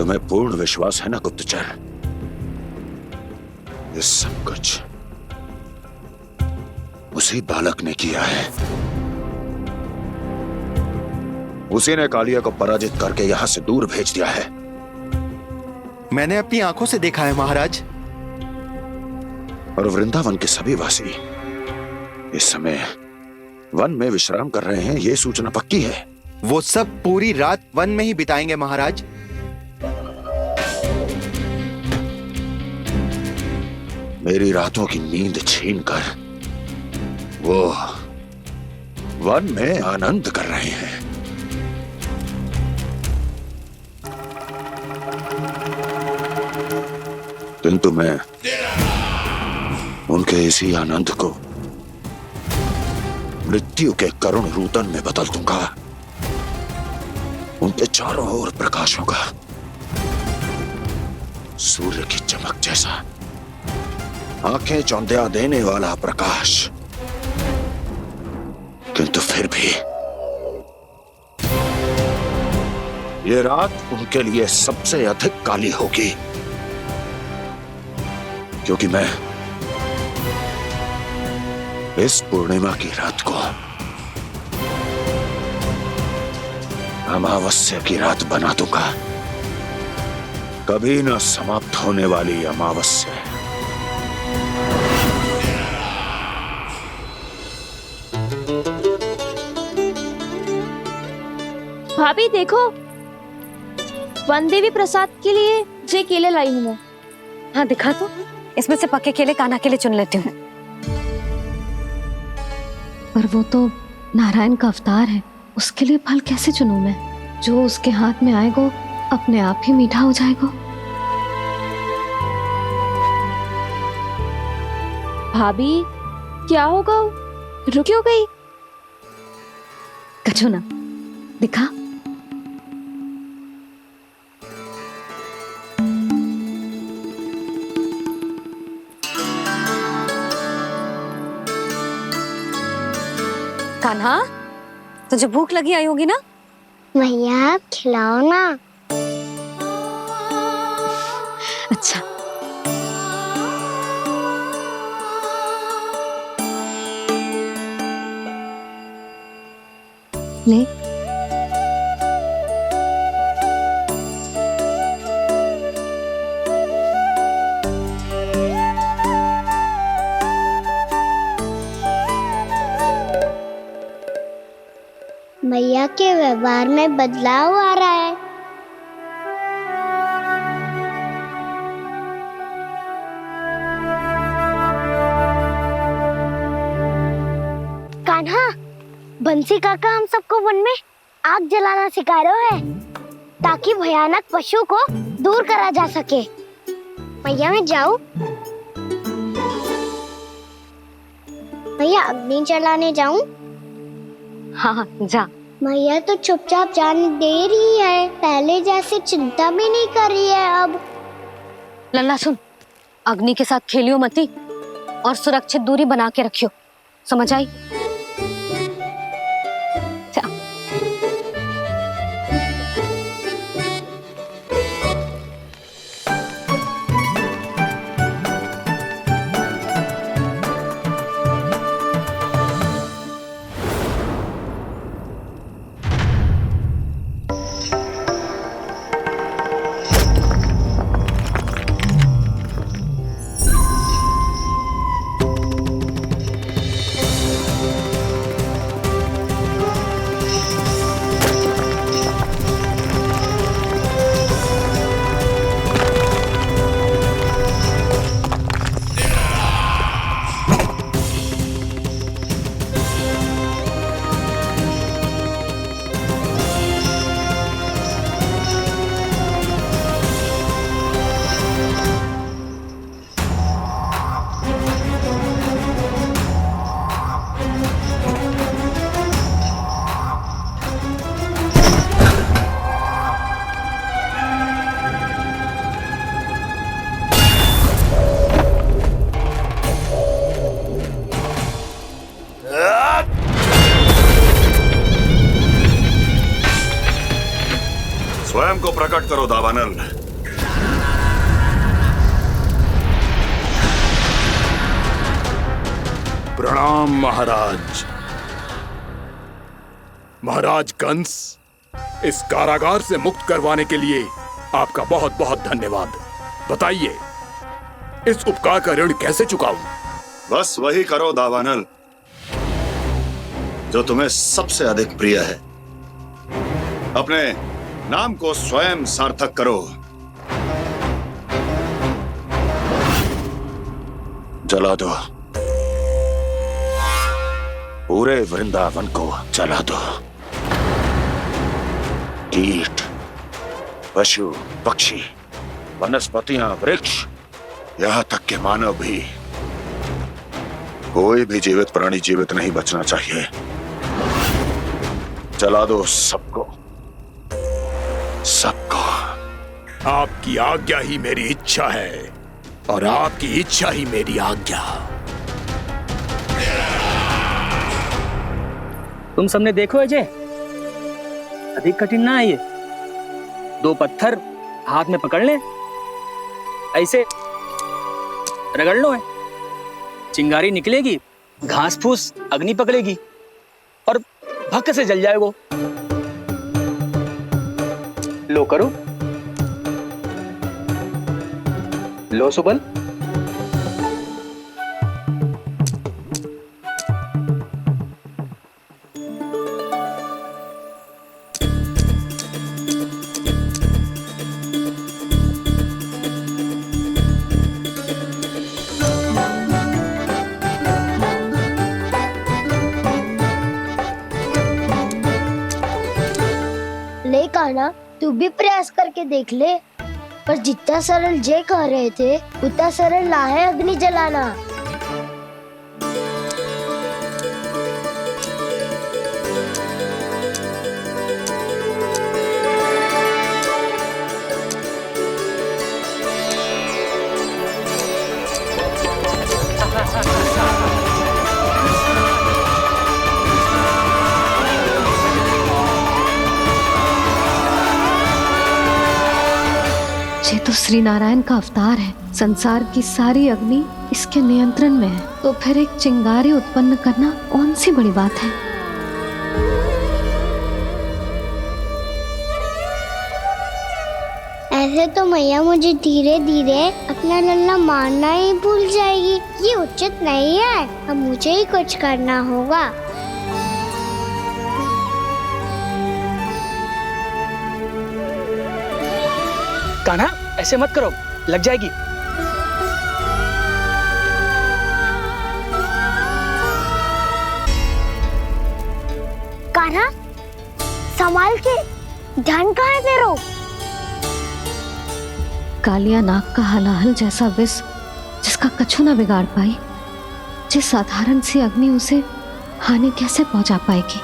तुम्हें पूर्ण विश्वास है ना गुप्तचर? ये सब कुछ उसी बालक ने किया है। उसी ने कालिया को पराजित करके यहां से दूर भेज दिया है। मैंने अपनी आंखों से देखा है महाराज। और वृंदावन के सभी वासी इस समय वन में विश्राम कर रहे हैं, ये सूचना पक्की है। वो सब पूरी रात वन में ही बिताएंगे महाराज। मेरी रातों की नींद छीनकर वो वन में आनंद कर रहे हैं। किंतु मैं उनके इसी आनंद को मृत्यु के करुण रूतन में बदल दूंगा। उनके चारों ओर प्रकाश होगा, सूर्य की चमक जैसा, आंखें चौंधिया देने वाला प्रकाश। किंतु फिर भी ये रात उनके लिए सबसे अधिक काली होगी, क्योंकि मैं इस पूर्णिमा की रात को अमावस्या की रात बना दूंगा। कभी न समाप्त होने वाली अमावस्या। भाभी देखो, वन देवी प्रसाद के लिए जे केले लाई हूँ मैं। हाँ दिखा तो, इसमें से पके केले कान्हा के लिए चुन लेती हूँ। पर वो तो नारायण का अवतार है, उसके लिए फल कैसे चुनूं मैं? जो उसके हाथ में आएगा अपने आप ही मीठा हो जाएगा। भाभी क्या होगा? रुक क्यों गई? कछू ना, दिखा। कान्हा, तुझे भूख लगी आई होगी ना? भैया खिलाओ ना। अच्छा। ले। भैया के व्यवहार में बदलाव आ रहा है। कान्हा, बंसी काका हम सबको वन में आग जलाना सिखा रहे हैं, ताकि भयानक पशु को दूर करा जा सके। भैया मैं जाऊं? भैया अग्नि जलाने जाऊं? हाँ जा। भैया तो चुपचाप जाने दे रही है, पहले जैसे चिंता भी नहीं कर रही है अब। लल्ला सुन, अग्नि के साथ खेलियो मती और सुरक्षित दूरी बना के रखियो, समझ आई? स्वयं को प्रकट करो दावानल। प्रणाम महाराज। महाराज कंस, इस कारागार से मुक्त करवाने के लिए आपका बहुत बहुत धन्यवाद। बताइए, इस उपकार का ऋण कैसे चुकाऊं? बस वही करो दावानल जो तुम्हें सबसे अधिक प्रिय है। अपने नाम को स्वयं सार्थक करो। जला दो, पूरे वृंदावन को जला दो। कीट, पशु, पक्षी, वनस्पतियां, वृक्ष, यहां तक के मानव भी, कोई भी जीवित प्राणी जीवित नहीं बचना चाहिए। जला दो सबको, सबको। आपकी आज्ञा ही मेरी इच्छा है और आपकी इच्छा ही मेरी आज्ञा। तुम सबने देखो अजय, अधिक कठिन ना है ये। 2 पत्थर हाथ में पकड़ ले, ऐसे रगड़ लो है, चिंगारी निकलेगी, घास फूस अग्नि पकड़ेगी और भक्क से जल जाए वो। लो करो, लो सुबल। ले कान्हा, तू भी प्रयास करके देख ले। पर जितना सरल जे कह रहे थे उतना सरल ना है अग्नि जलाना। ये तो श्री नारायण का अवतार है। संसार की सारी अग्नि इसके नियंत्रण में है, तो फिर एक चिंगारी उत्पन्न करना कौन सी बड़ी बात है। ऐसे तो मैया मुझे धीरे धीरे अपना लल्ला मारना ही भूल जाएगी। ये उचित नहीं है, अब मुझे ही कुछ करना होगा। कान्हा, ऐसे मत करो, लग जाएगी। कान्हा, संभाल के, ध्यान कहाँ है तेरो? कालिया नाग का हलाहल जैसा विष जिसका कछु न बिगाड़ पाई, जिस साधारण सी अग्नि उसे हानि कैसे पहुंचा पाएगी।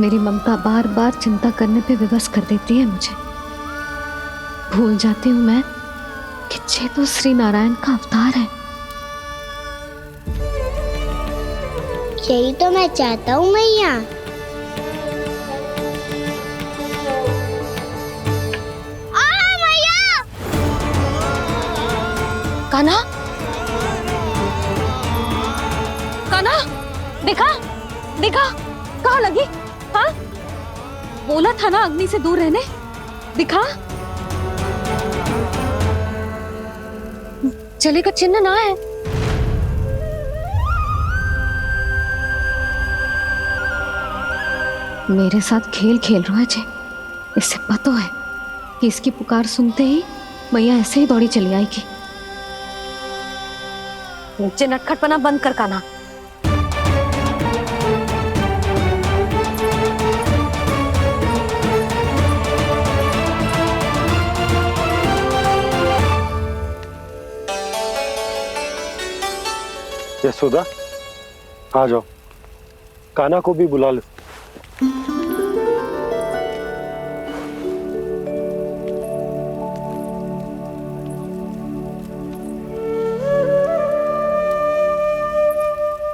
मेरी ममता बार बार चिंता करने पे विवश कर देती है मुझे। भूल जाती हूँ मैं कि ये तो श्री नारायण का अवतार है। यही तो मैं चाहता हूँ मैया। कान्हा, कान्हा, देखा देखा, कहाँ लगी? हाँ, बोला था ना अग्नि से दूर रहने। दिखा, जले का चिन्ह ना है। मेरे साथ खेल खेल रहा है जे। इससे पता है कि इसकी पुकार सुनते ही मैया ऐसे ही दौड़ी चली आएगी। नीचे नटखटपना बंद कर कान्हा। यशोदा, आ जाओ, कान्हा को भी बुला लो।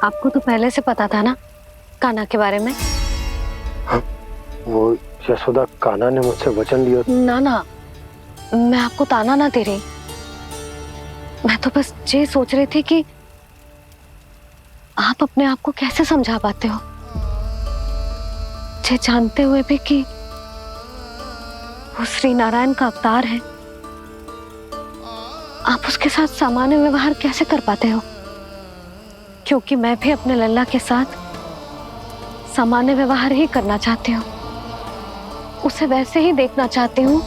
आपको तो पहले से पता था ना कान्हा के बारे में? हाँ, वो यशोदा, कान्हा ने मुझसे वचन लिया। ना ना, मैं आपको ताना ना दे रही। मैं तो बस ये सोच रही थी कि आप अपने आप को कैसे समझा पाते हो, ये जानते हुए भी कि वो श्री नारायण का अवतार है? आप उसके साथ सामान्य व्यवहार कैसे कर पाते हो? क्योंकि मैं भी अपने लल्ला के साथ सामान्य व्यवहार ही करना चाहती हूँ, उसे वैसे ही देखना चाहती हूँ,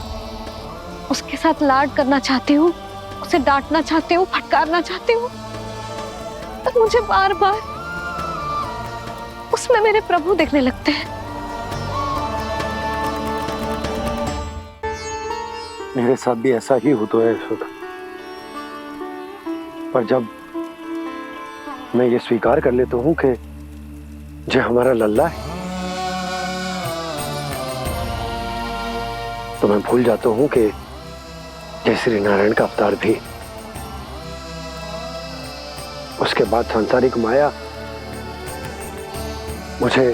उसके साथ लाड करना चाहती हूँ, उसे डांटना चाहती हूँ, फटकारना चाहती हूँ। पर मुझे बार बार उसमें मेरे प्रभु दिखने लगते हैं। मेरे साथ भी ऐसा ही होता है यशोदा। पर जब मैं ये स्वीकार कर लेता हूँ कि जो हमारा लल्ला है, तो मैं भूल जाता हूँ कि जय श्री नारायण का अवतार भी। उसके बाद सांसारिक माया मुझे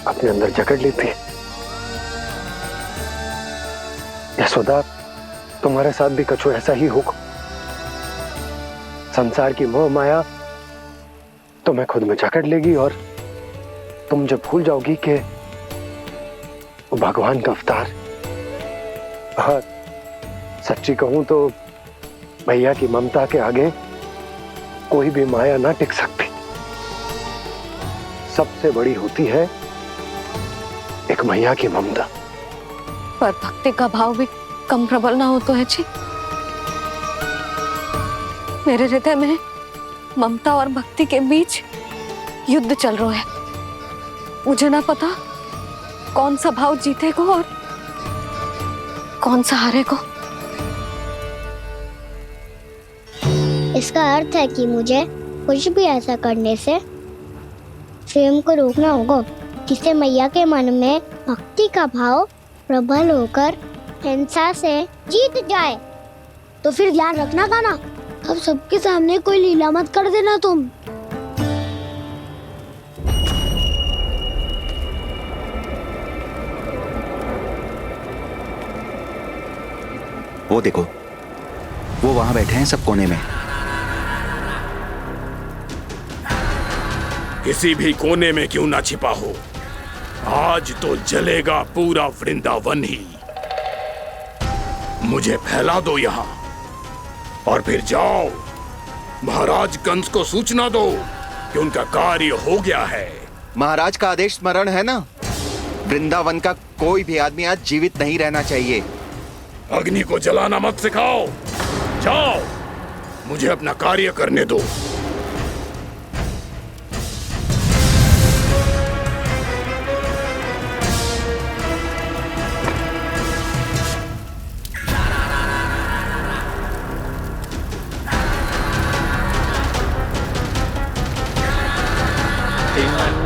अपने अंदर जकड़ लेती है। यशोदा, तुम्हारे साथ भी कछु ऐसा ही होगा। संसार की मोह माया तुम्हें खुद में जकड़ लेगी और तुम जब भूल जाओगी कि वो भगवान का अवतार। और सच्ची कहूं तो भैया की ममता के आगे कोई भी माया ना टिक सकती। सबसे बड़ी होती है एक मैया की ममता। पर भक्ति का भाव भी कम प्रबल ना हो तो है जी। मेरे हृदय में ममता और भक्ति के बीच युद्ध चल रहा है। मुझे ना पता कौन सा भाव जीतेगा और कौन सा हारेगा। इसका अर्थ है कि मुझे कुछ भी ऐसा करने से स्वयं को रोकना होगा जिससे मैया के मन में भक्ति का भाव प्रबल होकर हिंसा से जीत जाए। तो फिर ध्यान रखना कान्हा, अब सबके सामने कोई लीला मत कर देना तुम। वो देखो, वो वहां बैठे हैं सब कोने में। किसी भी कोने में क्यों ना छिपा हो, आज तो जलेगा पूरा वृंदावन ही। मुझे फैला दो यहाँ और फिर जाओ महाराज कंस को सूचना दो कि उनका कार्य हो गया है। महाराज का आदेश स्मरण है ना, वृंदावन का कोई भी आदमी आज जीवित नहीं रहना चाहिए। अग्नि को जलाना मत सिखाओ, जाओ मुझे अपना कार्य करने दो।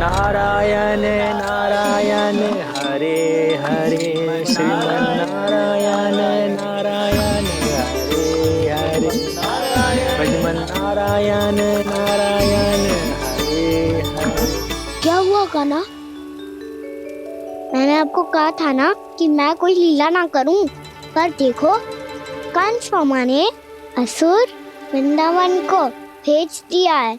नारायण नारायण हरे हरे, श्रीमन्नारायण नारायण हरे हरे, श्रीमन्नारायण नारायण हरे हरे। क्या हुआ कान्हा? मैंने आपको कहा था ना कि मैं कोई लीला ना करूं, पर देखो कंस मामा ने असुर वृंदावन को भेज दिया है।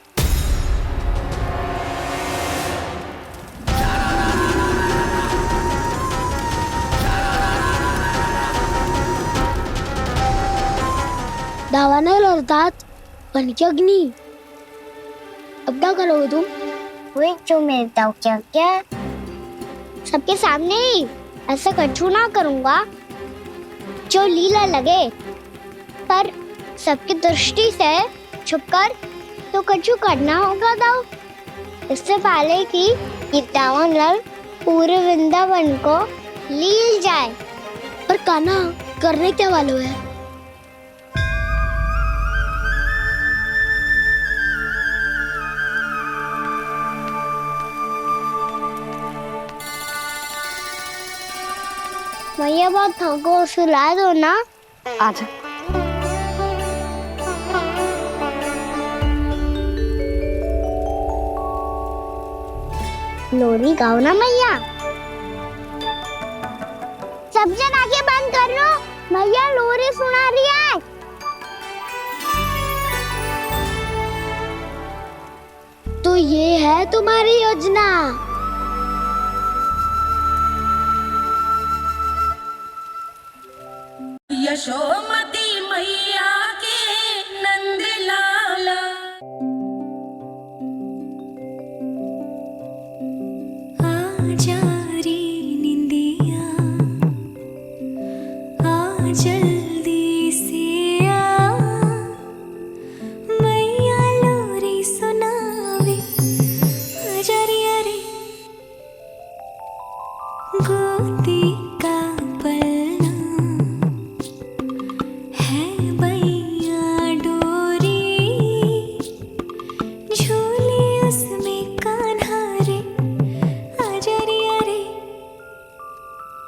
दावानल और दांत बन के अग्नि। अब क्या करोगे तुम? वही जो मैं बताऊं क्या क्या? सबके सामने ही ऐसा कछु ना करूंगा जो लीला लगे, पर सबकी दृष्टि से छुपकर तो कछु करना होगा दाव। इससे पहले कि ये दावानल पूरे वृंदावन को लील जाए। पर कान्हा करने क्या वालों है? मैया बात थको, सुला दो ना। आजा। लोरी गाओ ना मैया। सब जन आंखें बंद कर लो, मैया लोरी सुना रही है। ये है तुम्हारी योजना। यशोमती मैया के नंद लाला। आजा रे निंदिया, आ जल्दी से आ, मैया लोरी सुनावे। आजा रे अरे गोदी का पलना है बैया डोरी, झूले उसमें कान्हा रे। आजा रे अरे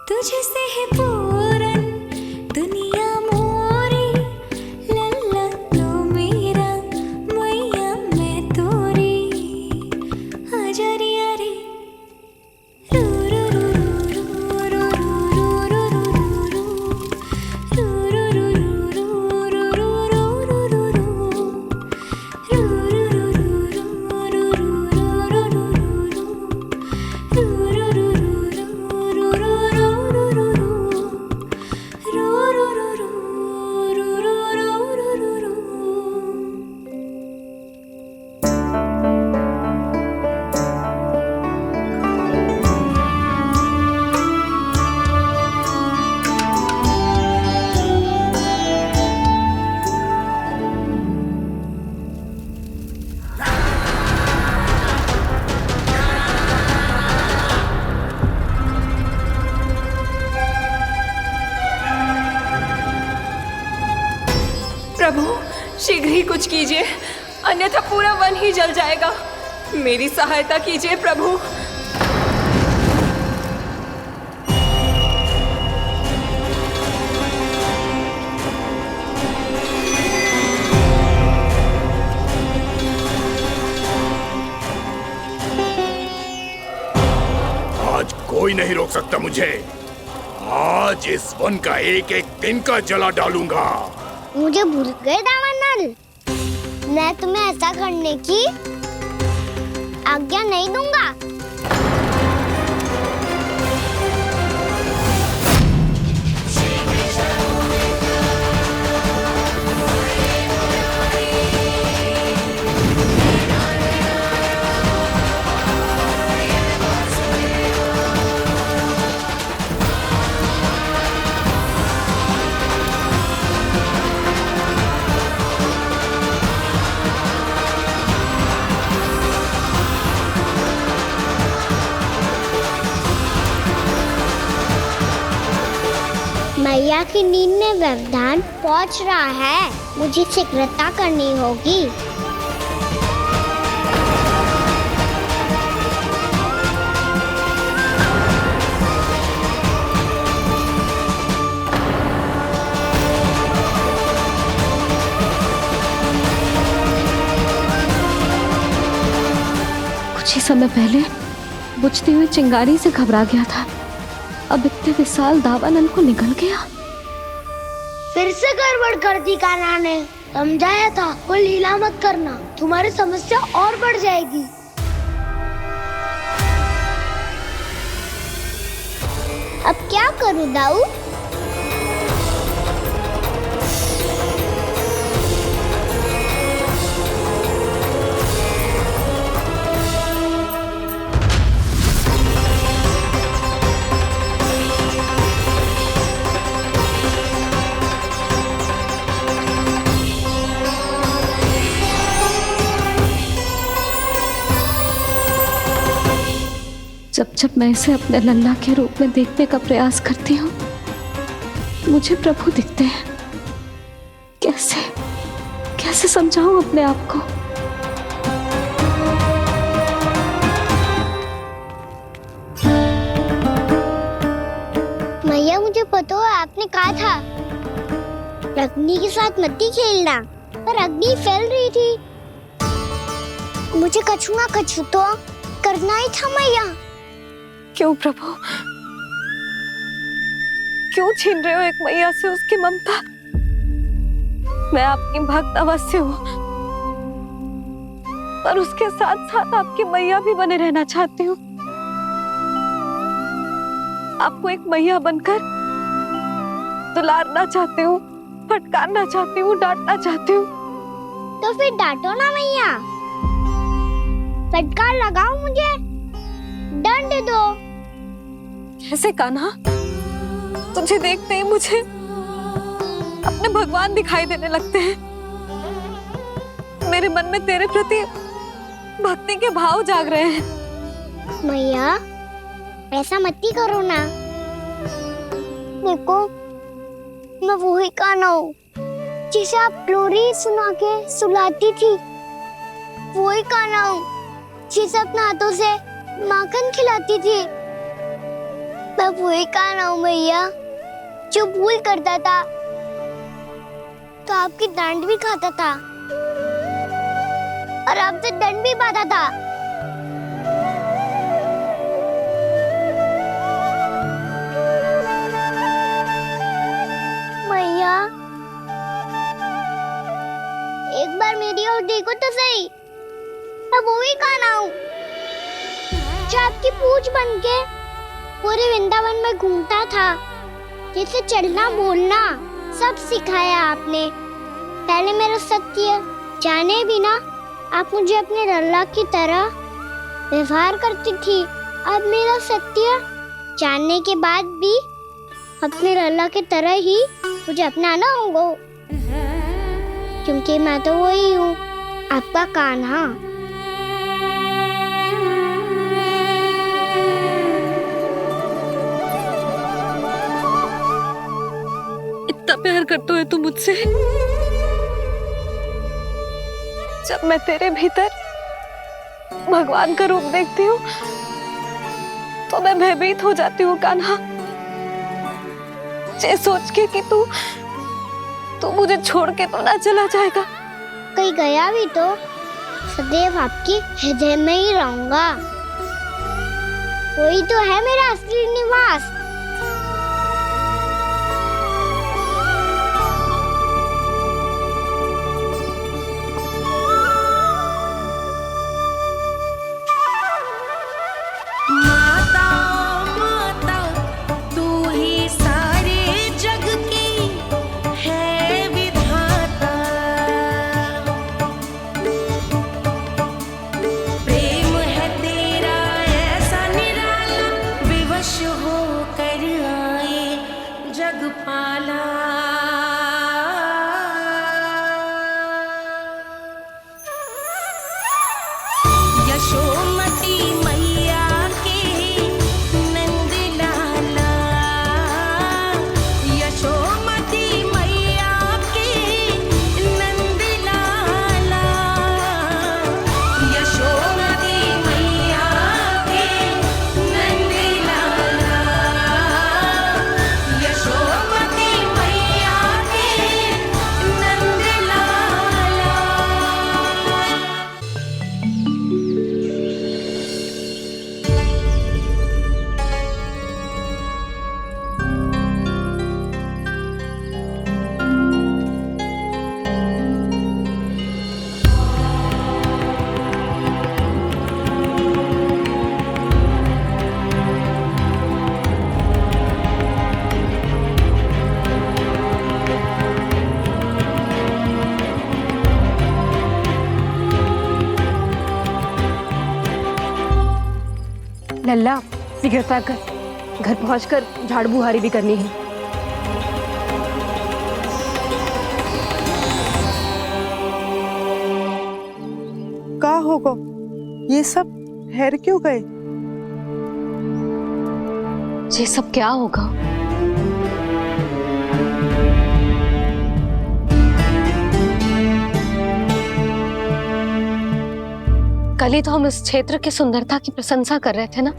तुझसे है पूरन दुनिया मोरी, लल्ला तो मेरा मैया मैं तोरी। आजा रे अरे रू रू रू रू रू रू रू रू रू रू प्रभु शीघ्र ही कुछ कीजिए, अन्यथा पूरा वन ही जल जाएगा। मेरी सहायता कीजिए प्रभु। आज कोई नहीं रोक सकता मुझे। आज इस वन का एक एक दिन का जला डालूंगा। मुझे भूल गए दावानल, मैं तुम्हें ऐसा करने की आज्ञा नहीं दूंगा। मैया की नींद में व्यवधान पहुंच रहा है, मुझे शीघ्रता करनी होगी। कुछ ही समय पहले बुझती हुई चिंगारी से घबरा गया था, अब इतने विशाल दावानल को निगल गया। फिर से गड़बड़ कर दी कान्हा ने। समझाया था कोई लीला मत करना, तुम्हारी समस्या और बढ़ जाएगी। अब क्या करूं दाऊ? जब जब मैं इसे अपने लल्ला के रूप में देखने का प्रयास करती हूँ, मुझे प्रभु दिखते हैं। कैसे कैसे समझाऊं अपने आप को? मैया मुझे पता है आपने कहा था अग्नि के साथ मत ही खेलना, पर अग्नि फैल रही थी। मुझे कछु ना कछु तो करना ही था मैया। क्यों प्रभु, क्यों छीन रहे हो एक मैया से उसकी ममता? मैं आपकी भक्त अवश्य हूँ, पर उसके साथ साथ आपकी मैया भी बने रहना चाहती हूँ। आपको एक मैया बनकर दुलारना चाहती हूँ, फटकारना चाहती हूँ, डांटना चाहती हूँ। तो फिर डांटो ना मैया, फटकार लगाओ, मुझे दंड दो। कैसे कान्हा? तुझे देखते ही मुझे अपने भगवान दिखाई देने लगते हैं। मेरे मन में तेरे प्रति भक्ति के भाव जाग रहे हैं। मैया ऐसा मत ही करो ना। देखो मैं वही कान्हा हूँ जिसे आप लोरी सुना के सुलाती थी। वही कान्हा हूँ जिसे अपने हाथों से माखन खिलाती थी। मैं वही कान्हा हूँ मैया जो भूल करता था तो आपकी डांट भी खाता था और आपसे दंड भी पाता था। मैया एक बार मेरी ओर देखो तो सही। मैं वही कान्हा हूँ जो आपकी पूछ बनके पूरे वृंदावन में घूमता था, जिसे चलना बोलना सब सिखाया आपने। पहले मेरा सत्य जाने बिना आप मुझे अपने लल्ला की तरह व्यवहार करती थी। अब मेरा सत्य जानने के बाद भी अपने लल्ला की तरह ही मुझे अपनाना होगा, क्योंकि मैं तो वही हूँ, आपका कान्हा। इतना प्यार करते हो तुम मुझसे? जब मैं तेरे भीतर भगवान का रूप देखती हूँ तो मैं भयभीत हो जाती हूँ कान्हा। ये सोच के कि तू मुझे छोड़ के तो ना चला जाएगा। कहीं गया भी तो सदैव आपके हृदय में ही रहूंगा। वही तो है मेरा असली निवास। लल्ला सिगरेट पैक कर, घर पहुंचकर झाड़ बुहारी भी करनी है। का होगा? ये सब ठहर क्यों गए? ये सब क्या होगा? कल ही तो हम इस क्षेत्र की सुंदरता की प्रशंसा कर रहे थे ना,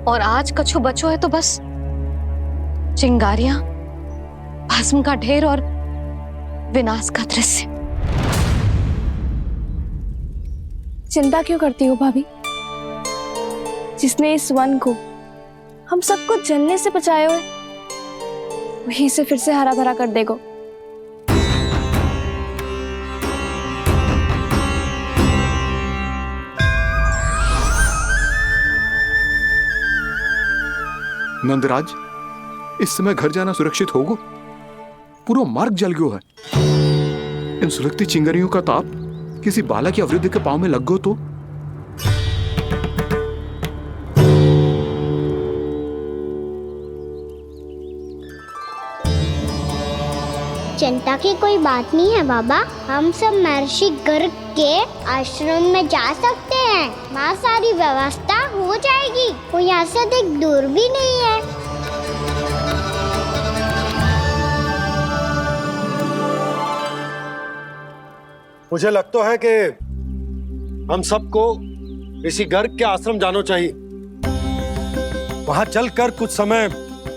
और आज कछु बचो है तो बस चिंगारियां, भस्म का ढेर और विनाश का दृश्य। चिंता क्यों करती हो भाभी? जिसने इस वन को हम सबको जलने से बचाए हुए, वही से फिर से हरा भरा कर देगा। नंदराज, इस समय घर जाना सुरक्षित होगो? पूरा मार्ग जल गयो है। इन सुलगती चिंगरियों का ताप किसी बालक या वृद्ध के पांव में लग गयो तो? चिंता की कोई बात नहीं है बाबा, हम सब महर्षि गर्ग के आश्रम में जा सकते हैं। वहाँ सारी व्यवस्था हो जाएगी, वो यहाँ से अधिक दूर भी नहीं है। मुझे लगता है कि हम सबको ऋषि गर्ग के आश्रम जाना चाहिए। वहां चलकर कुछ समय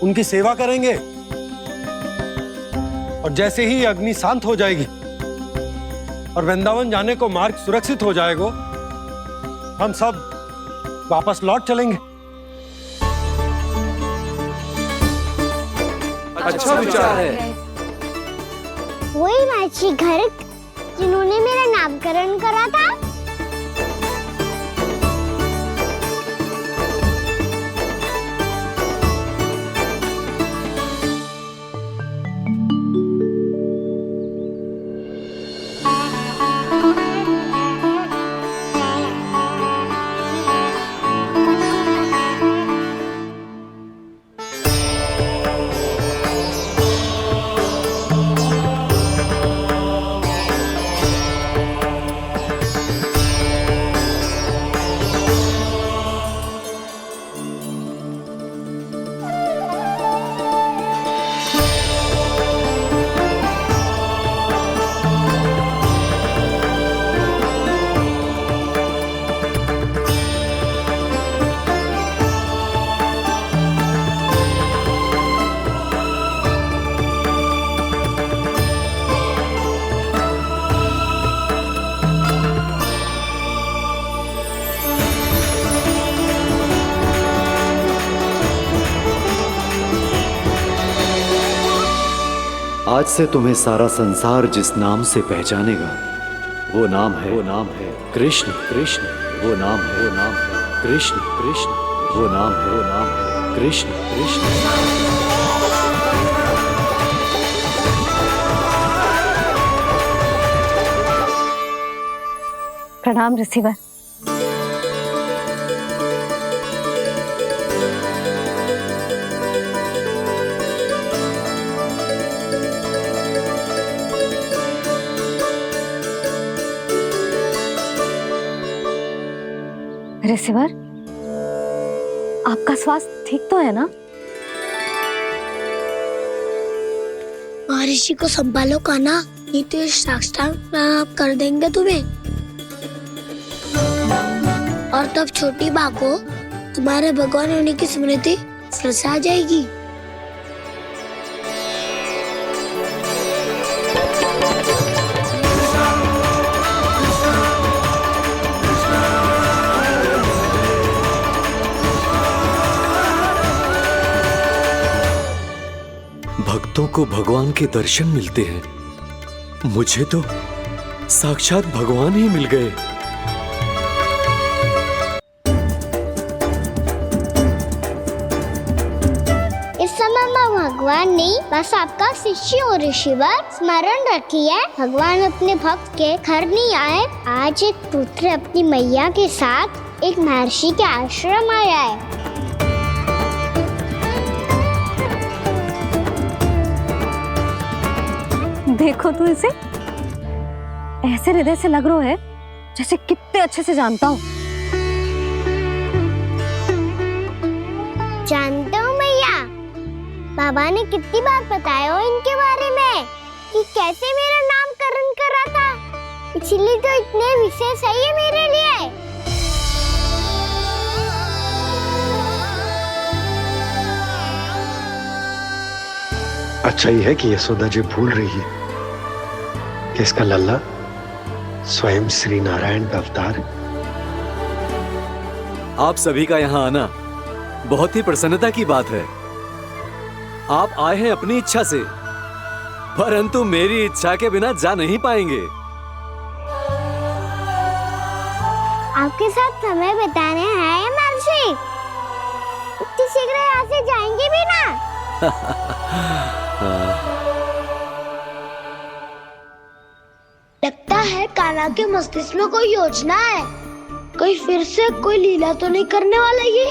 उनकी सेवा करेंगे और जैसे ही अग्नि शांत हो जाएगी और वृंदावन जाने को मार्ग सुरक्षित हो जाएगा, हम सब वापस लौट चलेंगे। अच्छा विचार है। वही महर्षि गर्ग जिन्होंने मेरा नामकरण करा था। आज से तुम्हें सारा संसार जिस नाम से पहचानेगा वो नाम है कृष्ण। कृष्ण वो नाम है कृष्ण। कृष्ण वो नाम है कृष्ण। कृष्ण। प्रणाम ऋषिवर। ऋषिवर, आपका स्वास्थ्य ठीक तो है ना? महर्षि को संभालो कान्हा, नहीं तो ये साक्षात प्राण कर देंगे तुम्हें। और तब छोटी बा को तुम्हारे भगवान होने की स्मृति फिर से आ जाएगी। भक्तों को भगवान के दर्शन मिलते हैं। मुझे तो साक्षात भगवान ही मिल गए। इस समय मैं भगवान नहीं, बस आपका शिष्य हूँ ऋषिवर। स्मरण रखिए, भगवान अपने भक्त के घर नहीं आए। आज एक पुत्र अपनी मैया के साथ एक महर्षि के आश्रम आया है। देखो तू इसे, ऐसे हृदय से लग रहा है जैसे कितने अच्छे से जानता हूँ। जानता हूँ मैया, बाबा ने कितनी बार बताया हो इनके बारे में कि कैसे मेरा नामकरण करा था, इसीलिए तो इतने विशेष है ये मेरे लिए। अच्छा ही है कि यशोदा जी भूल रही है कि इसका लल्ला स्वयं श्री नारायण का अवतार है। आप सभी का यहाँ आना बहुत ही प्रसन्नता की बात है। आप आए हैं अपनी इच्छा से, परंतु मेरी इच्छा के बिना जा नहीं पाएंगे। आपके साथ समय बिताने आए हैं महर्षि। इतनी शीघ्र यहाँ से जाएंगे भी ना? लगता है कान्हा के मस्तिष्क में कोई योजना है। कहीं फिर से कोई लीला तो नहीं करने वाला ये?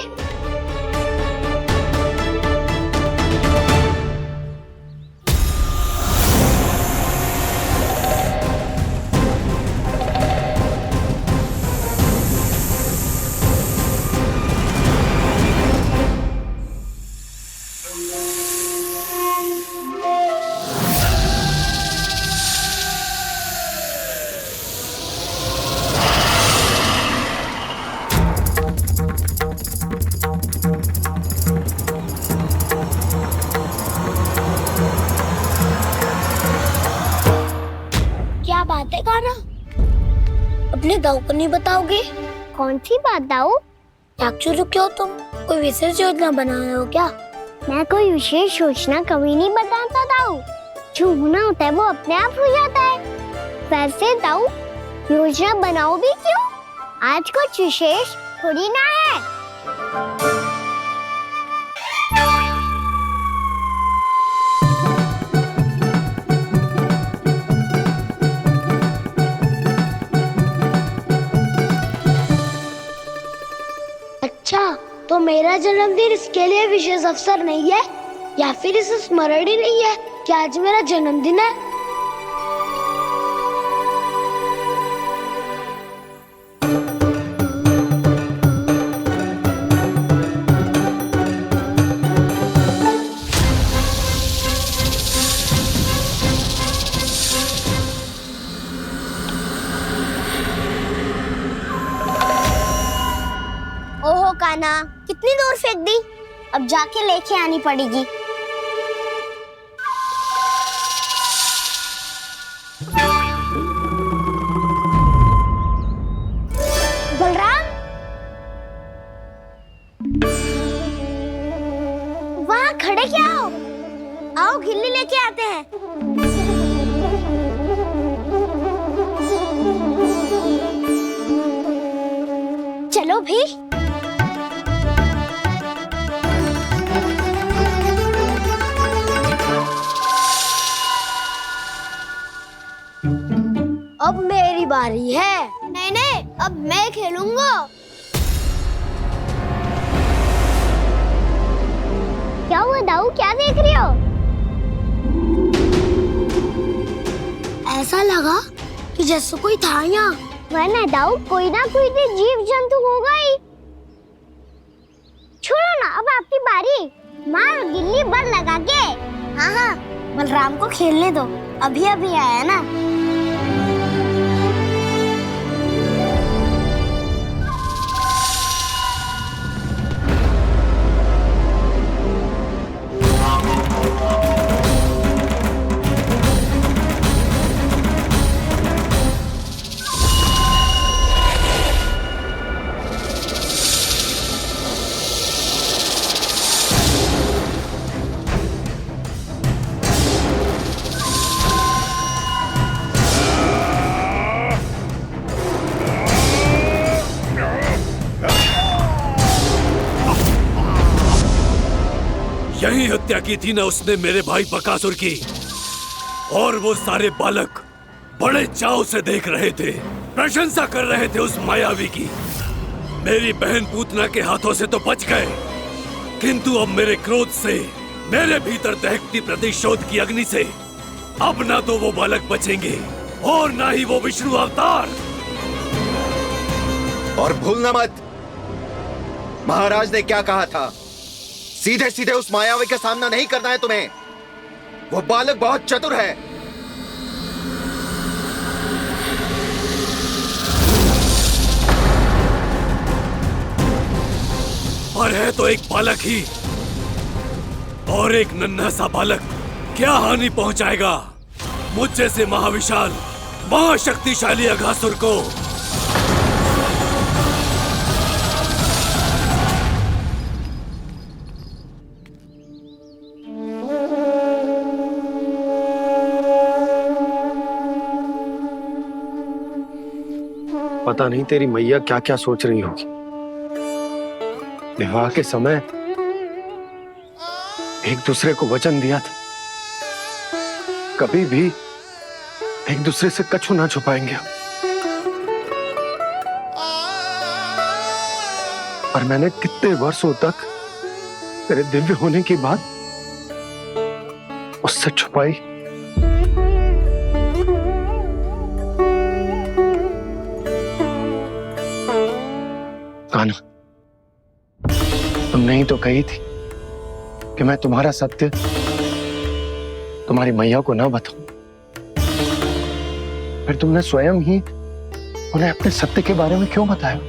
क्या बात है कान्हा? अपने दाऊ को नहीं बताओगे? कौन सी बात दाऊ? चाकचू रुके हो तुम? कोई विशेष योजना बना रहे हो क्या? मैं कोई विशेष योजना कभी नहीं बताता दाऊ। जो होना होता है वो अपने आप हो जाता है। वैसे दाऊ योजना बनाओ भी क्यों? आज कुछ विशेष थोड़ी ना है। अच्छा, तो मेरा जन्मदिन इसके लिए विशेष अवसर नहीं है, या फिर इसे स्मरण ही नहीं है कि आज मेरा जन्मदिन है? ओहो कान्हा, कितनी दूर फेंक दी? अब जाके लेके आनी पड़ेगी। बलराम, वहाँ खड़े क्या हो? आओ खिल्ली लेके आते हैं। चलो भी। अब मेरी बारी है। नहीं नहीं, अब मैं खेलूंगा। क्या हुआ दाऊ, क्या देख रही हो? ऐसा लगा कि जैसे कोई था यहाँ। वरना दाऊ कोई ना कोई तो जीव जंतु होगा ही। छोड़ो ना, अब आपकी बारी। मार गिल्ली बर लगा के। हाँ हाँ, बलराम को खेलने दो, अभी अभी आया ना। यही हत्या की थी ना उसने मेरे भाई बकासुर की, और वो सारे बालक बड़े चाव से देख रहे थे, प्रशंसा कर रहे थे उस मायावी की। मेरी बहन पूतना के हाथों से तो बच गए, किंतु अब मेरे क्रोध से, मेरे भीतर दहकती प्रतिशोध की अग्नि से अब ना तो वो बालक बचेंगे और ना ही वो विष्णु अवतार। और भूलना मत, महाराज ने क्या कहा था? सीधे सीधे उस मायावी का सामना नहीं करना है तुम्हें। वो बालक बहुत चतुर है। पर है तो एक बालक ही, और एक नन्हा सा बालक क्या हानि पहुंचाएगा मुझ जैसे महाविशाल महाशक्तिशाली अघासुर को। पता नहीं तेरी मैया क्या क्या सोच रही होगी। विवाह के समय एक दूसरे को वचन दिया था, कभी भी एक दूसरे से कछु ना छुपाएंगे। और मैंने कितने वर्षों तक तेरे दिव्य होने की बात उससे छुपाई। कान्हा, तुमने ही तो कही थी कि मैं तुम्हारा सत्य तुम्हारी मैया को ना बताऊं। फिर तुमने स्वयं ही उन्हें अपने सत्य के बारे में क्यों बताया?